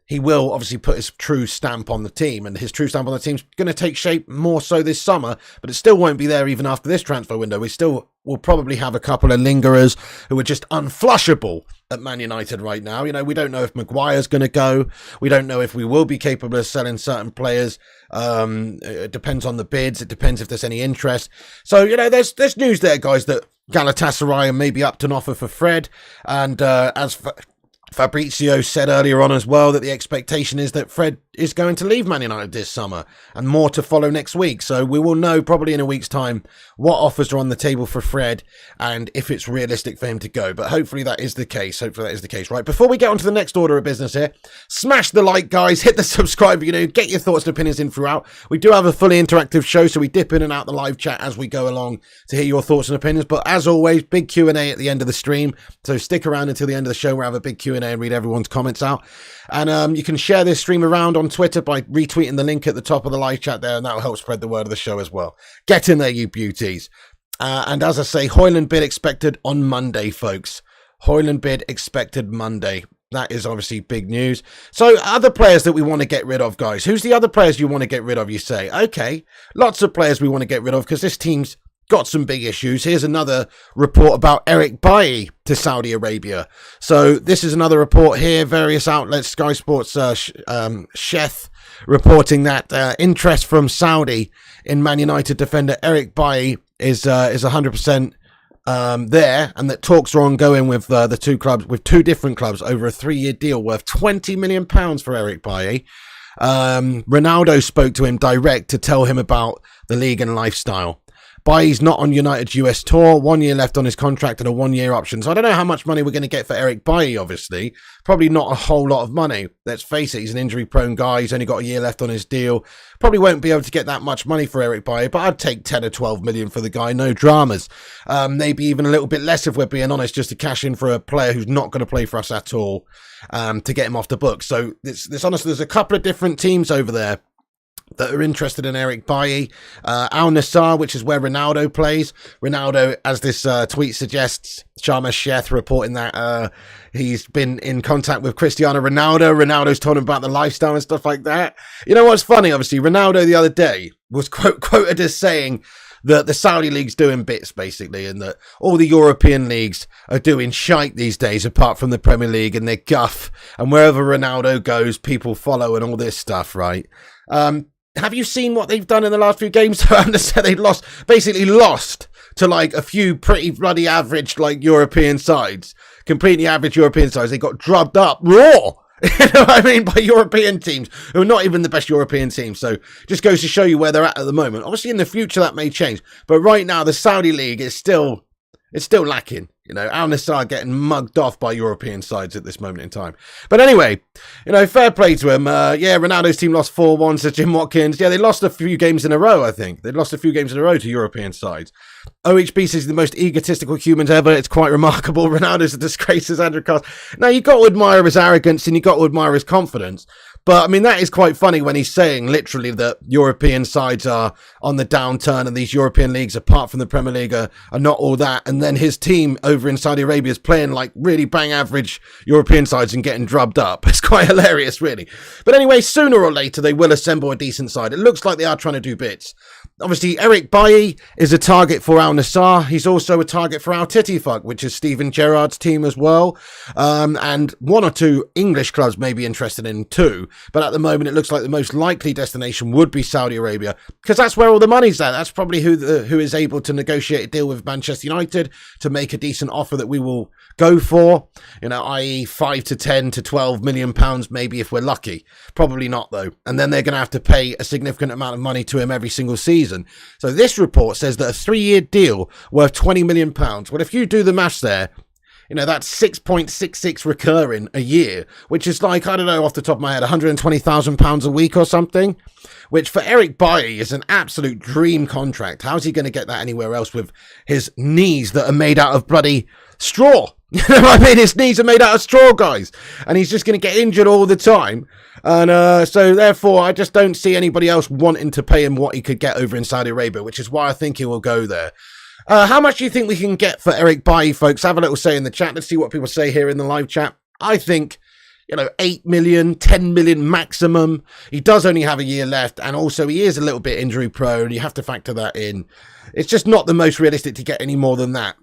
he will obviously put his true stamp on the team, and his true stamp on the team's going to take shape more so this summer, but it still won't be there even after this transfer window. We still will probably have a couple of lingerers who are just unflushable at Man United right now. You know, we don't know if Maguire's going to go. We don't know if we will be capable of selling certain players. It depends on the bids. It depends if there's any interest. So, you know, there's news there, guys, that Galatasaray are maybe up to an offer for Fred, and as for Fabrizio said earlier on as well that the expectation is that Fred is going to leave Man United this summer, and more to follow next week. So we will know probably in a week's time what offers are on the table for Fred and if it's realistic for him to go. But hopefully that is the case. Right, before we get on to the next order of business here, smash the like, guys, hit the subscribe, get your thoughts and opinions in throughout. We do have a fully interactive show, so we dip in and out the live chat as we go along to hear your thoughts and opinions. But as always, big Q&A at the end of the stream, so stick around until the end of the show. We'll have a big Q&A and read everyone's comments out. And you can share this stream around on Twitter by retweeting the link at the top of the live chat there, and that will help spread the word of the show as well. Get in there, you beauties. And as I say, Hojlund bid expected on Monday, folks. Hojlund bid expected Monday. That is obviously big news. So other players that we want to get rid of, guys. Who's the other players you want to get rid of, you say? Okay, lots of players we want to get rid of because this team's got some big issues. Here's another report about Eric Bailly to Saudi Arabia. So this is another report here. Various outlets, Sky Sports, Sheth, reporting that interest from Saudi in Man United defender Eric Bailly is 100% there, and that talks are ongoing with the two clubs, with two different clubs, over a 3-year deal worth £20 million for Eric Bailly. Ronaldo spoke to him direct to tell him about the league and lifestyle. Bailly's not on United's US tour, 1 year left on his contract and a 1-year option. So I don't know how much money we're going to get for Eric Bailly, obviously. Probably not a whole lot of money. Let's face it, he's an injury-prone guy. He's only got a year left on his deal. Probably won't be able to get that much money for Eric Bailly, but I'd take 10 or 12 million for the guy, no dramas. Maybe even a little bit less if we're being honest, just to cash in for a player who's not going to play for us at all, to get him off the book. So this honestly, there's a couple of different teams over there that are interested in Eric Bailly. Al Nassr, which is where Ronaldo plays. Ronaldo, as this tweet suggests, Sharma Sheth reporting that he's been in contact with Cristiano Ronaldo. Ronaldo's told him about the lifestyle and stuff like that. You know what's funny? Obviously, Ronaldo the other day was quoted as saying that the Saudi league's doing bits, basically, and that all the European leagues are doing shite these days, apart from the Premier League, and they're guff. And wherever Ronaldo goes, people follow and all this stuff, right? Have you seen what they've done in the last few games? They've lost to like a few pretty bloody average like European sides, completely average European sides. They got drubbed up raw. You know what I mean? By European teams who are not even the best European teams. So just goes to show you where they're at the moment. Obviously in the future that may change, but right now the Saudi league is still lacking. You know, Al Nassr getting mugged off by European sides at this moment in time. But anyway, fair play to him. Ronaldo's team lost 4-1 to Jim Watkins. Yeah, they lost a few games in a row, I think. They lost a few games in a row to European sides. OHB says the most egotistical humans ever. It's quite remarkable. Ronaldo's a disgrace, as Andrew Cost. Now, you've got to admire his arrogance and you've got to admire his confidence. But, I mean, that is quite funny when he's saying, literally, that European sides are on the downturn and these European leagues, apart from the Premier League, are not all that. And then his team over in Saudi Arabia is playing like really bang average European sides and getting drubbed up. It's quite hilarious, really. But anyway, sooner or later, they will assemble a decent side. It looks like they are trying to do bits. Obviously, Eric Bailly is a target for Al Nassr. He's also a target for Al Titifuck, which is Steven Gerrard's team as well. And one or two English clubs may be interested in too. But at the moment, it looks like the most likely destination would be Saudi Arabia, because that's where all the money's at. That's probably who is able to negotiate a deal with Manchester United to make a decent offer that we will go for, i.e. 5 to 10 to 12 million pounds, maybe if we're lucky. Probably not, though. And then they're going to have to pay a significant amount of money to him every single season. So this report says that a 3-year deal worth 20 million pounds. Well, if you do the maths there, that's 6.66 recurring a year, which is like, I don't know, off the top of my head, £120,000 a week or something, which for Eric Bailly is an absolute dream contract. How's he going to get that anywhere else with his knees that are made out of bloody straw? You know what I mean? His knees are made out of straw, guys. And he's just going to get injured all the time. And so, therefore, I just don't see anybody else wanting to pay him what he could get over in Saudi Arabia, which is why I think he will go there. How much do you think we can get for Eric Bailly, folks? Have a little say in the chat. Let's see what people say here in the live chat. I think, 8 million, 10 million maximum. He does only have a year left, and also he is a little bit injury prone. You have to factor that in. It's just not the most realistic to get any more than that.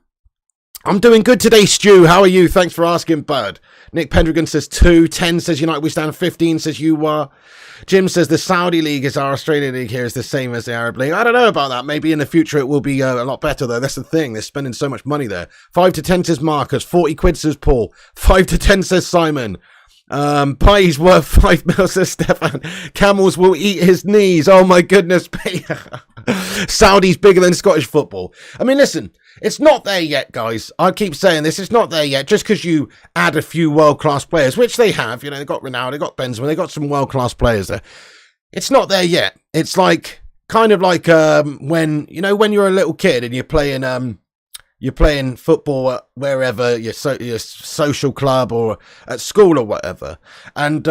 I'm doing good today, Stu. How are you? Thanks for asking, bud. Nick Pendragon says 2. 10 says United we stand. 15 says you are. Jim says the Saudi League is our Australian League here is the same as the Arab League. I don't know about that. Maybe in the future it will be a lot better, though. That's the thing. They're spending so much money there. 5 to 10 says Marcus. 40 quid says Paul. 5 to 10 says Simon. Pie's worth 5 mil, says Stefan. Camels will eat his knees. Oh my goodness. Saudi's bigger than Scottish football. I mean, listen, it's not there yet, guys. I keep saying this. It's not there yet. Just because you add a few world-class players, which they have, they've got Ronaldo, they've got Benzema, they've got some world-class players there. It's not there yet. It's kind of like when you're a little kid and you're playing football at wherever, your social club or at school or whatever. And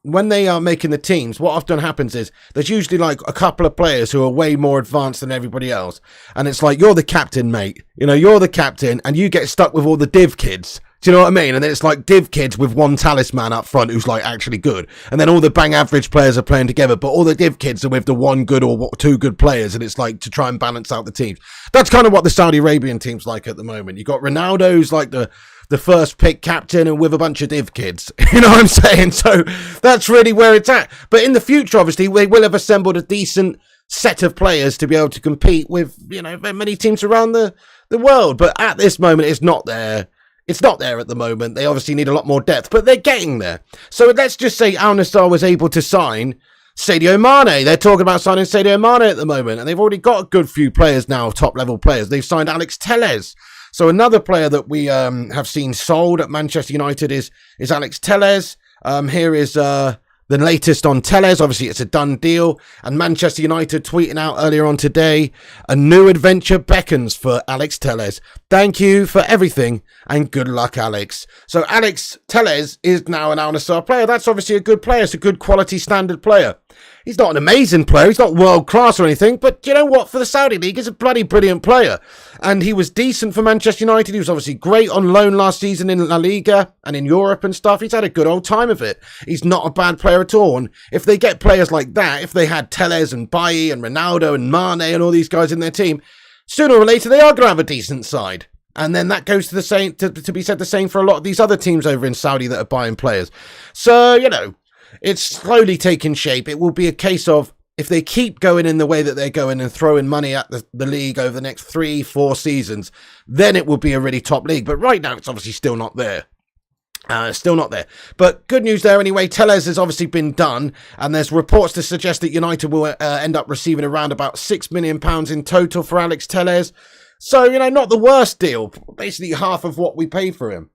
when they are making the teams, what often happens is there's usually like a couple of players who are way more advanced than everybody else. And it's like, you're the captain, mate. You're the captain and you get stuck with all the div kids. Do you know what I mean? And then it's like div kids with one talisman up front who's like actually good. And then all the bang average players are playing together, but all the div kids are with the one good or two good players. And it's like to try and balance out the teams. That's kind of what the Saudi Arabian team's like at the moment. You got Ronaldo, who's like the first pick captain and with a bunch of div kids. You know what I'm saying? So that's really where it's at. But in the future, obviously, they will have assembled a decent set of players to be able to compete with, many teams around the world. But at this moment, it's not there. It's not there at the moment. They obviously need a lot more depth, but they're getting there. So let's just say Al Nassr was able to sign Sadio Mane. They're talking about signing Sadio Mane at the moment, and they've already got a good few players now, top-level players. They've signed Alex Telles. So another player that we have seen sold at Manchester United is Alex Telles. Here is the latest on Telles. Obviously, it's a done deal. And Manchester United tweeting out earlier on today, a new adventure beckons for Alex Telles. Thank you for everything and good luck, Alex. So Alex Telles is now an Al Nassr player. That's obviously a good player. It's a good quality standard player. He's not an amazing player. He's not world class or anything. But you know what? For the Saudi League, he's a bloody brilliant player. And he was decent for Manchester United. He was obviously great on loan last season in La Liga and in Europe and stuff. He's had a good old time of it. He's not a bad player at all. And if they get players like that, if they had Telles and Bailly and Ronaldo and Mane and all these guys in their team, sooner or later they are going to have a decent side. And then that goes to the same to be said the same for a lot of these other teams over in Saudi that are buying players. So, it's slowly taking shape. It will be a case of, if they keep going in the way that they're going and throwing money at the league over the next 3-4 seasons, then it will be a really top league. But right now, it's obviously still not there. Still not there. But good news there anyway. Telles has obviously been done, and there's reports to suggest that United will end up receiving around about £6 million in total for Alex Telles. So, not the worst deal. Basically half of what we paid for him.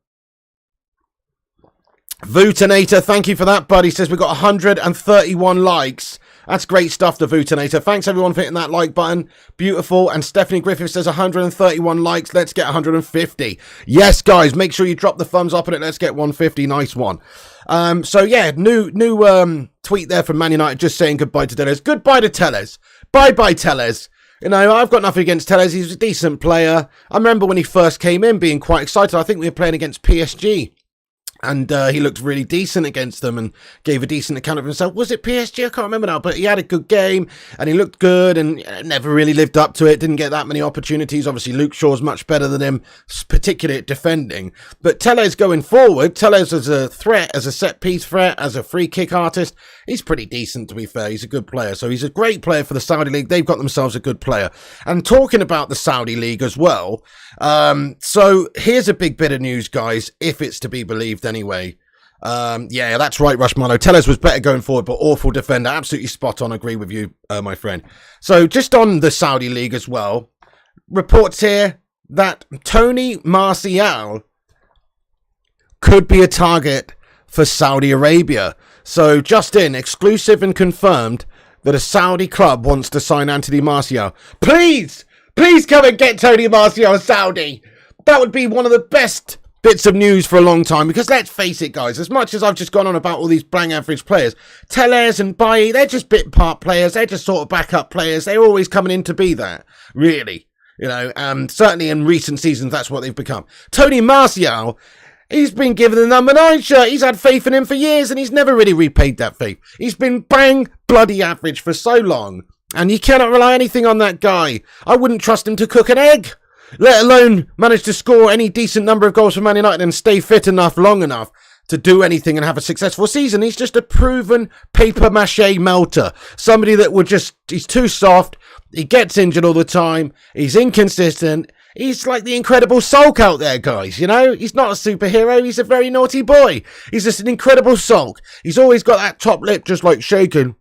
Vutinator, thank you for that, buddy. Says we've got 131 likes. That's great stuff, the Vutinator. Thanks, everyone, for hitting that like button. Beautiful. And Stephanie Griffith says 131 likes. Let's get 150. Yes, guys, make sure you drop the thumbs up on it. Let's get 150. Nice one. So, yeah, new tweet there from Man United just saying goodbye to Telles. Goodbye to Telles. Bye-bye, Telles. I've got nothing against Telles. He's a decent player. I remember when he first came in being quite excited. I think we were playing against PSG. And he looked really decent against them and gave a decent account of himself. Was it PSG? I can't remember now. But he had a good game and he looked good and never really lived up to it. Didn't get that many opportunities. Obviously, Luke Shaw's much better than him, particularly at defending. But Telles going forward, Telles as a threat, as a set-piece threat, as a free-kick artist, he's pretty decent, to be fair. He's a good player. So he's a great player for the Saudi League. They've got themselves a good player. And talking about the Saudi League as well, so here's a big bit of news, guys, if it's to be believed anyway. Yeah, that's right, Rushmano. Telles was better going forward, but awful defender. Absolutely spot on. Agree with you, my friend. So just on the Saudi League as well, reports here that Tony Martial could be a target for Saudi Arabia. So just in, exclusive and confirmed that a Saudi club wants to sign Anthony Martial. Please come and get Tony Martial, Saudi. That would be one of the best bits of news for a long time, because let's face it, guys, as much as I've just gone on about all these bang average players, Tellez and Bailly, they're just bit part players. They're just sort of backup players. They're always coming in to be that, really. You know, certainly in recent seasons, that's what they've become. Tony Martial, he's been given the number 9 shirt. He's had faith in him for years, and he's never really repaid that faith. He's been bang bloody average for so long, and you cannot rely anything on that guy. I wouldn't trust him to cook an egg, let alone manage to score any decent number of goals for Man United and stay fit enough long enough to do anything and have a successful season. He's just a proven paper-mache melter. Somebody that would just, he's too soft, he gets injured all the time, he's inconsistent, he's like the Incredible Sulk out there, guys, you know? He's not a superhero, he's a very naughty boy. He's just an incredible sulk. He's always got that top lip just like shaking.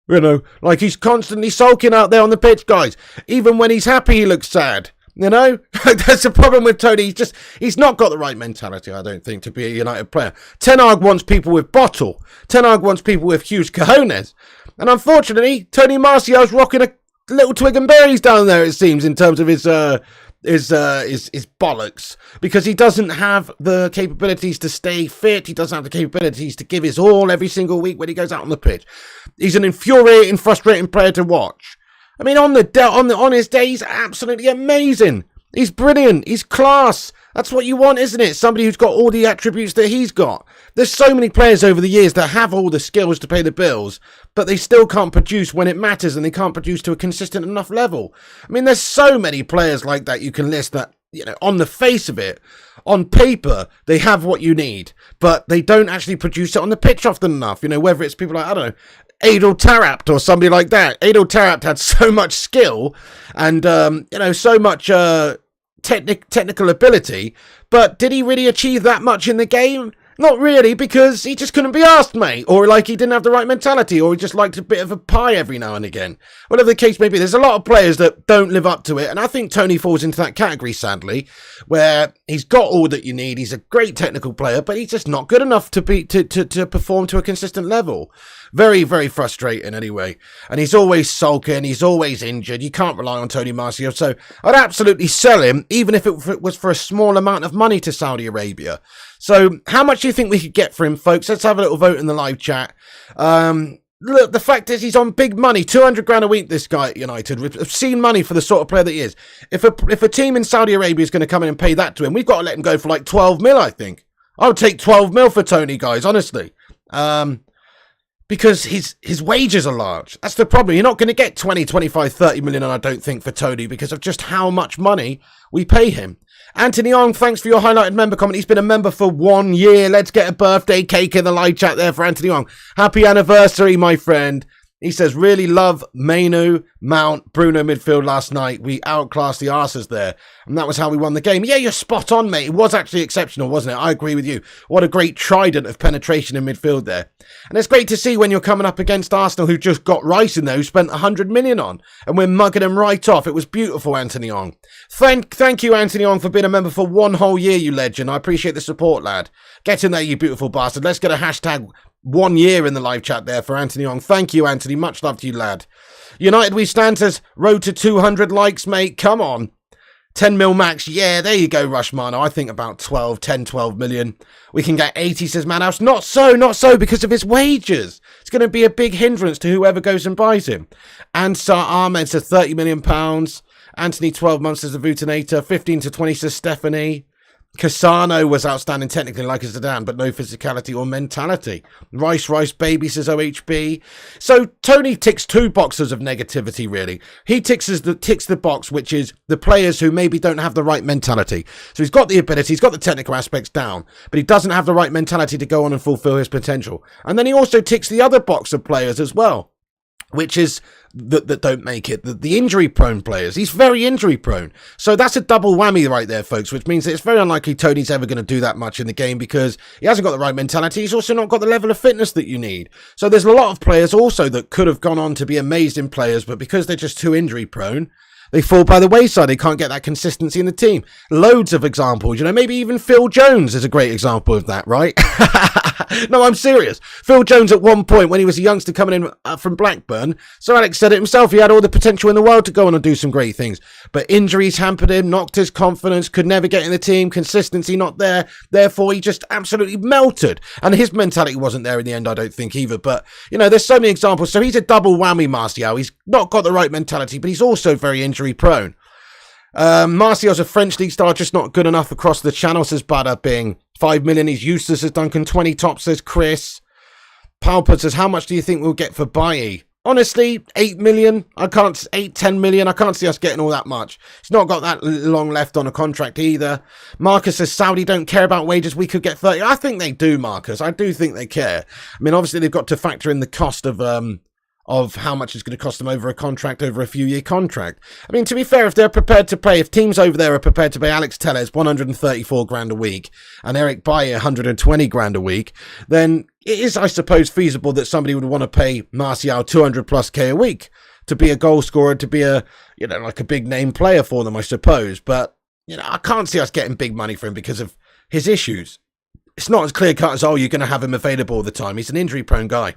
You know, like he's constantly sulking out there on the pitch, guys. Even when he's happy, he looks sad. You know, that's the problem with Tony. He's not got the right mentality, I don't think, to be a United player. Ten Hag wants people with bottle. Ten Hag wants people with huge cojones. And unfortunately, Tony Martial's rocking a little twig and berries down there, it seems, in terms of his bollocks, because he doesn't have the capabilities to stay fit. He doesn't have the capabilities to give his all every single week when he goes out on the pitch. He's an infuriating, frustrating player to watch. I mean, on his day, he's absolutely amazing. He's brilliant. He's class. That's what you want, isn't it? Somebody who's got all the attributes that he's got. There's so many players over the years that have all the skills to pay the bills, but they still can't produce when it matters, and they can't produce to a consistent enough level. I mean, there's so many players like that you can list that, you know, on the face of it, on paper, they have what you need, but they don't actually produce it on the pitch often enough. You know, whether it's people like, I don't know, Adel Tarapt or somebody like that. Adel Tarapt had so much skill and, you know, so much technical ability, but did he really achieve that much in the game? Not really, because he just couldn't be asked, mate. Or like he didn't have the right mentality, or he just liked a bit of a pie every now and again. Whatever the case may be, there's a lot of players that don't live up to it, and I think Tony falls into that category, sadly, where he's got all that you need. He's a great technical player, but he's just not good enough to perform to a consistent level. Very, very frustrating anyway. And he's always sulking, he's always injured. You can't rely on Tony Martial, so I'd absolutely sell him, even if it was for a small amount of money to Saudi Arabia. So how much do you think we could get for him, folks? Let's have a little vote in the live chat. Look, the fact is he's on big money, 200 grand a week, this guy at United, with obscene money for the sort of player that he is. If a team in Saudi Arabia is going to come in and pay that to him, we've got to let him go for like 12 mil, I think. I would take 12 mil for Tony, guys, honestly. Because his wages are large. That's the problem. You're not going to get 20, 25, 30 million, I don't think, for Tony, because of just how much money we pay him. Anthony Ong, thanks for your highlighted member comment. He's been a member for 1 year. Let's get a birthday cake in the live chat there for Anthony Ong. Happy anniversary, my friend. He says, really love Mainu, Mount, Bruno midfield last night. We outclassed the arses there. And that was how we won the game. Yeah, you're spot on, mate. It was actually exceptional, wasn't it? I agree with you. What a great trident of penetration in midfield there. And it's great to see when you're coming up against Arsenal, who just got Rice in there, who spent 100 million on. And we're mugging them right off. It was beautiful, Anthony Ong. Thank you, Anthony Ong, for being a member for 1 whole year, you legend. I appreciate the support, lad. Get in there, you beautiful bastard. Let's get a hashtag 1 year in the live chat there for Anthony Ong. Thank you, Anthony. Much love to you, lad. United We Stand says, road to 200 likes, mate. Come on. 10 mil max. Yeah, there you go, Rushmano. I think about 12 million. We can get 80, says Manhouse. Not so, because of his wages. It's going to be a big hindrance to whoever goes and buys him. Ansar Ahmed says £30 million. Anthony 12 months says the Vutinator. 15 to 20 says Stephanie. Cassano was outstanding technically like a Zidane, but no physicality or mentality. Rice Baby says OHB. So Tony ticks 2 boxes of negativity, really. He ticks the box, which is the players who maybe don't have the right mentality. So he's got the ability, he's got the technical aspects down, but he doesn't have the right mentality to go on and fulfill his potential. And then he also ticks the other box of players as well, which is that don't make it, the injury-prone players. He's very injury-prone. So that's a double whammy right there, folks, which means that it's very unlikely Tony's ever going to do that much in the game because he hasn't got the right mentality. He's also not got the level of fitness that you need. So there's a lot of players also that could have gone on to be amazing players, but because they're just too injury-prone, they fall by the wayside. They can't get that consistency in the team. Loads of examples, maybe even Phil Jones is a great example of that, right? No, I'm serious. Phil Jones at one point when he was a youngster coming in from Blackburn, Sir Alex said it himself, he had all the potential in the world to go on and do some great things. But injuries hampered him, knocked his confidence, could never get in the team, consistency not there. Therefore, he just absolutely melted. And his mentality wasn't there in the end, I don't think either. But, there's so many examples. So he's a double whammy, Martial. He's not got the right mentality, but he's also very injury prone. Martial's a French league star, just not good enough across the channel, says Bada Bing. 5 million, he's useless, says Duncan. 20 top, says Chris. Palpert says, how much do you think we'll get for Bailly? Honestly, 8 million. 10 million. I can't see us getting all that much. He's not got that long left on a contract either. Marcus says, Saudi don't care about wages. We could get 30. I think they do, Marcus. I do think they care. I mean, obviously, they've got to factor in the cost of how much it's going to cost them over a few-year contract. I mean, to be fair, if they're prepared to pay, if teams over there are prepared to pay Alex Telles 134 grand a week and Eric Bailly 120 grand a week, then it is, I suppose, feasible that somebody would want to pay Martial 200 plus K a week to be a goal scorer, to be a, like a big name player for them, I suppose. But, I can't see us getting big money for him because of his issues. It's not as clear cut as, you're going to have him available all the time. He's an injury prone guy.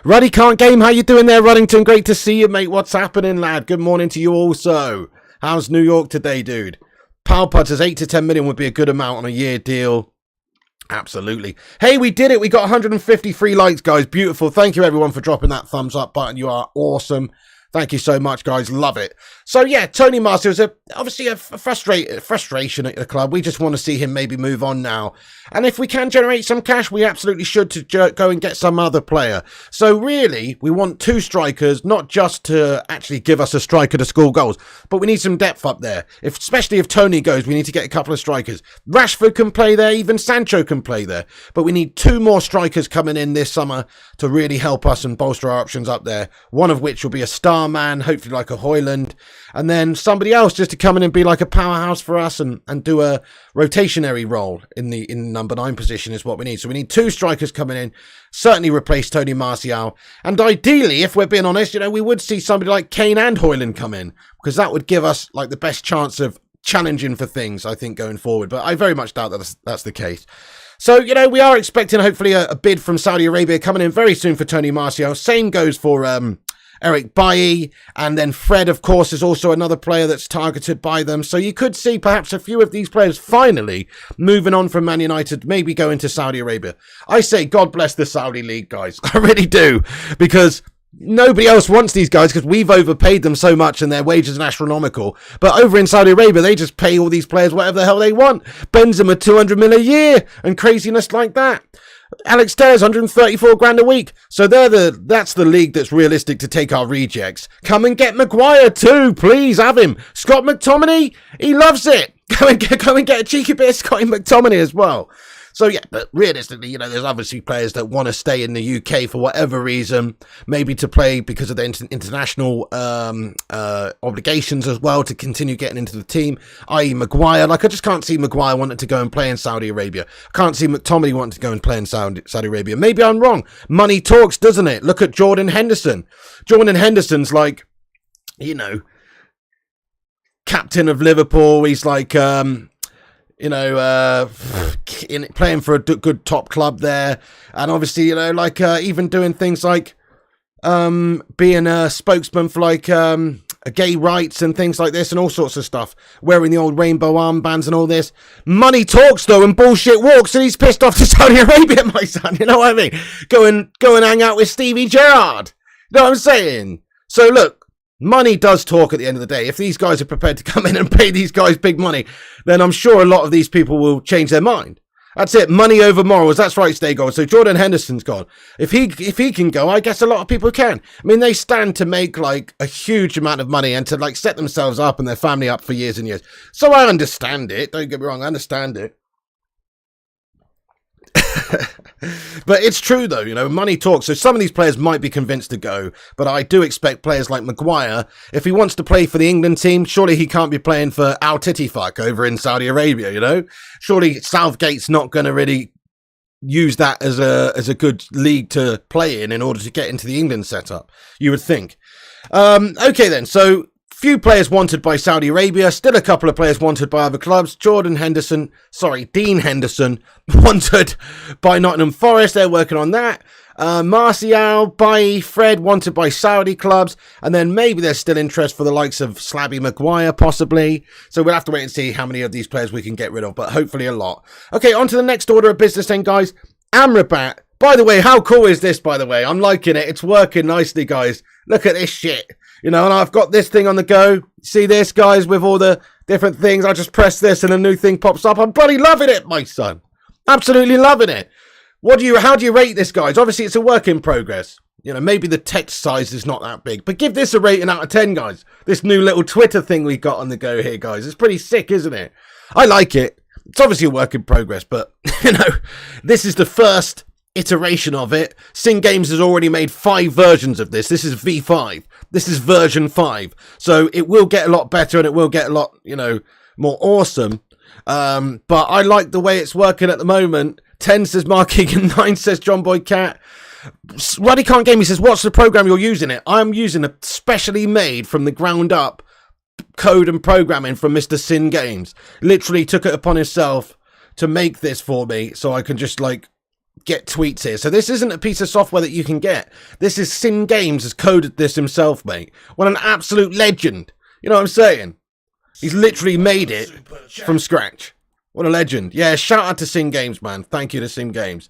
Ruddy Can't Game, how you doing there, Ruddington? Great to see you, mate. What's happening, lad? Good morning to you also. How's New York today, dude? Palput says 8 to 10 million would be a good amount on a year deal. Absolutely. Hey, we did it. We got 153 likes, guys. Beautiful. Thank you, everyone, for dropping that thumbs up button. You are awesome. Thank you so much, guys. Love it. So, yeah, Tony Martial is obviously a frustration at the club. We just want to see him maybe move on now. And if we can generate some cash, we absolutely should to go and get some other player. So, really, we want two strikers, not just to actually give us a striker to score goals, but we need some depth up there. Especially if Tony goes, we need to get a couple of strikers. Rashford can play there. Even Sancho can play there. But we need two more strikers coming in this summer to really help us and bolster our options up there. One of which will be a star man, hopefully like a Hojlund, and then somebody else just to come in and be like a powerhouse for us and do a rotationary role in the number 9 position is what we need. So we need two strikers coming in, certainly replace Tony Martial, and ideally, if we're being honest, we would see somebody like Kane and Hojlund come in, because that would give us like the best chance of challenging for things, I think, going forward. But I very much doubt that that's the case. So, we are expecting hopefully a bid from Saudi Arabia coming in very soon for Tony Martial. Same goes for Eric Bailly, and then Fred, of course, is also another player that's targeted by them. So you could see perhaps a few of these players finally moving on from Man United, maybe going to Saudi Arabia. I say God bless the Saudi League, guys. I really do, because nobody else wants these guys because we've overpaid them so much and their wages are astronomical. But over in Saudi Arabia, they just pay all these players whatever the hell they want. Benzema 200 mil a year and craziness like that. Alex Telles, 134 grand a week. So that's the league that's realistic to take our rejects. Come and get Maguire too, please have him. Scott McTominay, he loves it. Go and get a cheeky bit of Scotty McTominay as well. So yeah, but realistically, there's obviously players that want to stay in the UK for whatever reason, maybe to play because of their international obligations as well to continue getting into the team, i.e. Maguire. Like, I just can't see Maguire wanting to go and play in Saudi Arabia. I can't see McTominay wanting to go and play in Saudi Arabia. Maybe I'm wrong. Money talks, doesn't it? Look at Jordan Henderson. Jordan Henderson's like, captain of Liverpool. He's like, playing for a good top club there, and obviously, even doing things like being a spokesman for gay rights and things like this and all sorts of stuff, wearing the old rainbow armbands and all this. Money talks though, and bullshit walks, and he's pissed off to Saudi Arabia, my son. You know what I mean? Go and hang out with Stevie Gerrard. You know what I'm saying? So look, money does talk at the end of the day. If these guys are prepared to come in and pay these guys big money, then I'm sure a lot of these people will change their mind. That's it. Money over morals. That's right, Stay Gold. So Jordan Henderson's gone. If he can go, I guess a lot of people can. I mean, they stand to make like a huge amount of money and to like set themselves up and their family up for years and years. So I understand it. Don't get me wrong. I understand it. But it's true though, money talks. So some of these players might be convinced to go, but I do expect players like Maguire, if he wants to play for the England team, surely he can't be playing for Al Tittifaq over in Saudi Arabia, Surely Southgate's not going to really use that as a good league to play in order to get into the England setup, you would think. Okay then, so Few players wanted by Saudi Arabia, still a couple of players wanted by other clubs. Dean Henderson wanted by Nottingham Forest, they're working on that. Martial, Bailly, Fred wanted by Saudi clubs, and then maybe there's still interest for the likes of Slabby Maguire, possibly. So we'll have to wait and see how many of these players we can get rid of, but hopefully a lot. Okay, on to the next order of business then, guys. AMRABAT. By the way, how cool is this, by the way? I'm liking it. It's working nicely, guys. Look at this shit. You know, and I've got this thing on the go. See this, guys, with all the different things. I just press this and a new thing pops up. I'm bloody loving it, my son. Absolutely loving it. How do you rate this, guys? Obviously, it's a work in progress. You know, maybe the text size is not that big, but give this a rating out of 10, guys. This new little Twitter thing we got on the go here, guys. It's pretty sick, isn't it? I like it. It's obviously a work in progress, but, you know, this is the first iteration of it. Sing Games has already made 5 versions of this. This is V5. This is version 5. So it will get a lot better and it will get a lot, you know, more awesome. But I like the way it's working at the moment. 10 says Mark Egan, 9 says John Boy Cat. Ruddy Can't Game, he says, what's the program you're using it? I'm using a specially made from the ground up code and programming from Mr. Sin Games. Literally took it upon himself to make this for me so I can just like get tweets here. So this isn't a piece of software that you can get. This is Sin Games has coded this himself, mate. What an absolute legend. You know what I'm saying? He's literally made it from scratch. What a legend. Yeah, shout out to Sim Games, man. Thank you to Sim Games.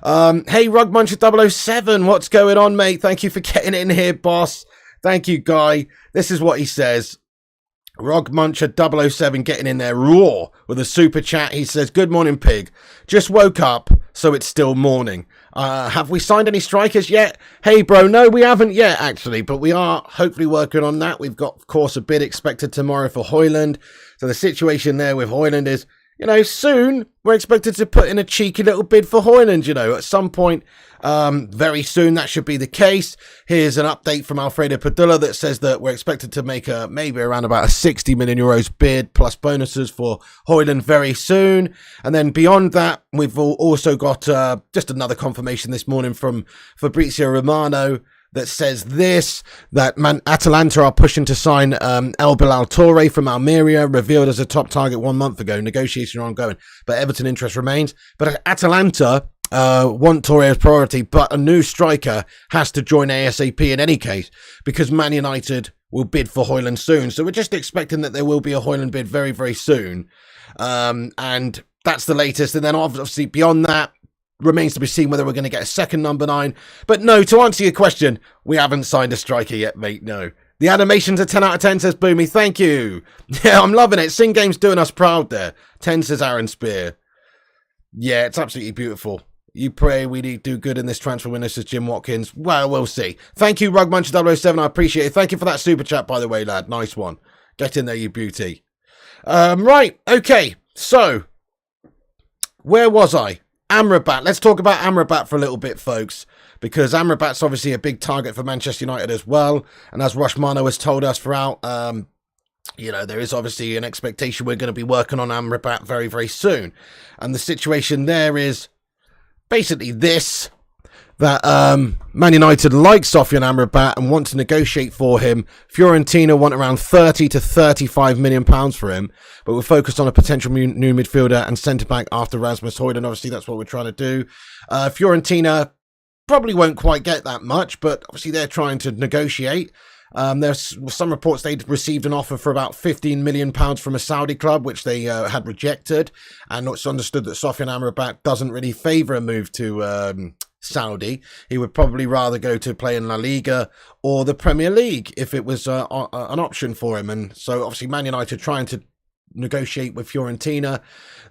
Hey, Rugmuncher007, what's going on, mate? Thank you for getting in here, boss. Thank you, Guy. This is what he says. Rugmuncher007 getting in there raw with a super chat. He says, good morning, Pig. Just woke up, so it's still morning. Have we signed any strikers yet? Hey, bro, no, we haven't yet, actually, but we are hopefully working on that. We've got, of course, a bid expected tomorrow for Hojlund. So the situation there with Hojlund is, you know, soon we're expected to put in a cheeky little bid for Hojlund, you know, at some point very soon that should be the case. Here's an update from Alfredo Padula that says that we're expected to make maybe around about a 60 million euros bid plus bonuses for Hojlund very soon. And then beyond that, we've also got just another confirmation this morning from Fabrizio Romano that says that Atalanta are pushing to sign El Bilal Torre from Almeria, revealed as a top target 1 month ago. Negotiations are ongoing, but Everton interest remains. But Atalanta want Torre as priority, but a new striker has to join ASAP in any case, because Man United will bid for Hojlund soon. So we're just expecting that there will be a Hojlund bid very, very soon. And that's the latest. And then obviously beyond that, remains to be seen whether we're going to get a second number 9. But no, to answer your question, we haven't signed a striker yet, mate. No. The animations are 10 out of 10, says Boomy. Thank you. Yeah, I'm loving it. Sing Game's doing us proud there. 10 says Aaron Spear. Yeah, it's absolutely beautiful. You pray we do good in this transfer window, says Jim Watkins. Well, we'll see. Thank you, Rugmuncher007. I appreciate it. Thank you for that super chat, by the way, lad. Nice one. Get in there, you beauty. Right. Okay. So, where was I? AMRABAT. Let's talk about AMRABAT for a little bit, folks, because AMRABAT's obviously a big target for Manchester United as well. And as Rushmano has told us throughout, you know, there is obviously an expectation we're going to be working on AMRABAT very, very soon. And the situation there is basically this, that Man United like Sofyan Amrabat and want to negotiate for him. Fiorentina want around 30 to 35 million pounds for him, but we're focused on a potential new midfielder and centre-back after Rasmus Hojlund. Obviously, that's what we're trying to do. Fiorentina probably won't quite get that much, but obviously they're trying to negotiate. There's some reports they'd received an offer for about 15 million pounds from a Saudi club, which they had rejected. And it's understood that Sofyan Amrabat doesn't really favour a move to Saudi. He would probably rather go to play in La Liga or the Premier League if it was an option for him. And so obviously Man United trying to negotiate with Fiorentina.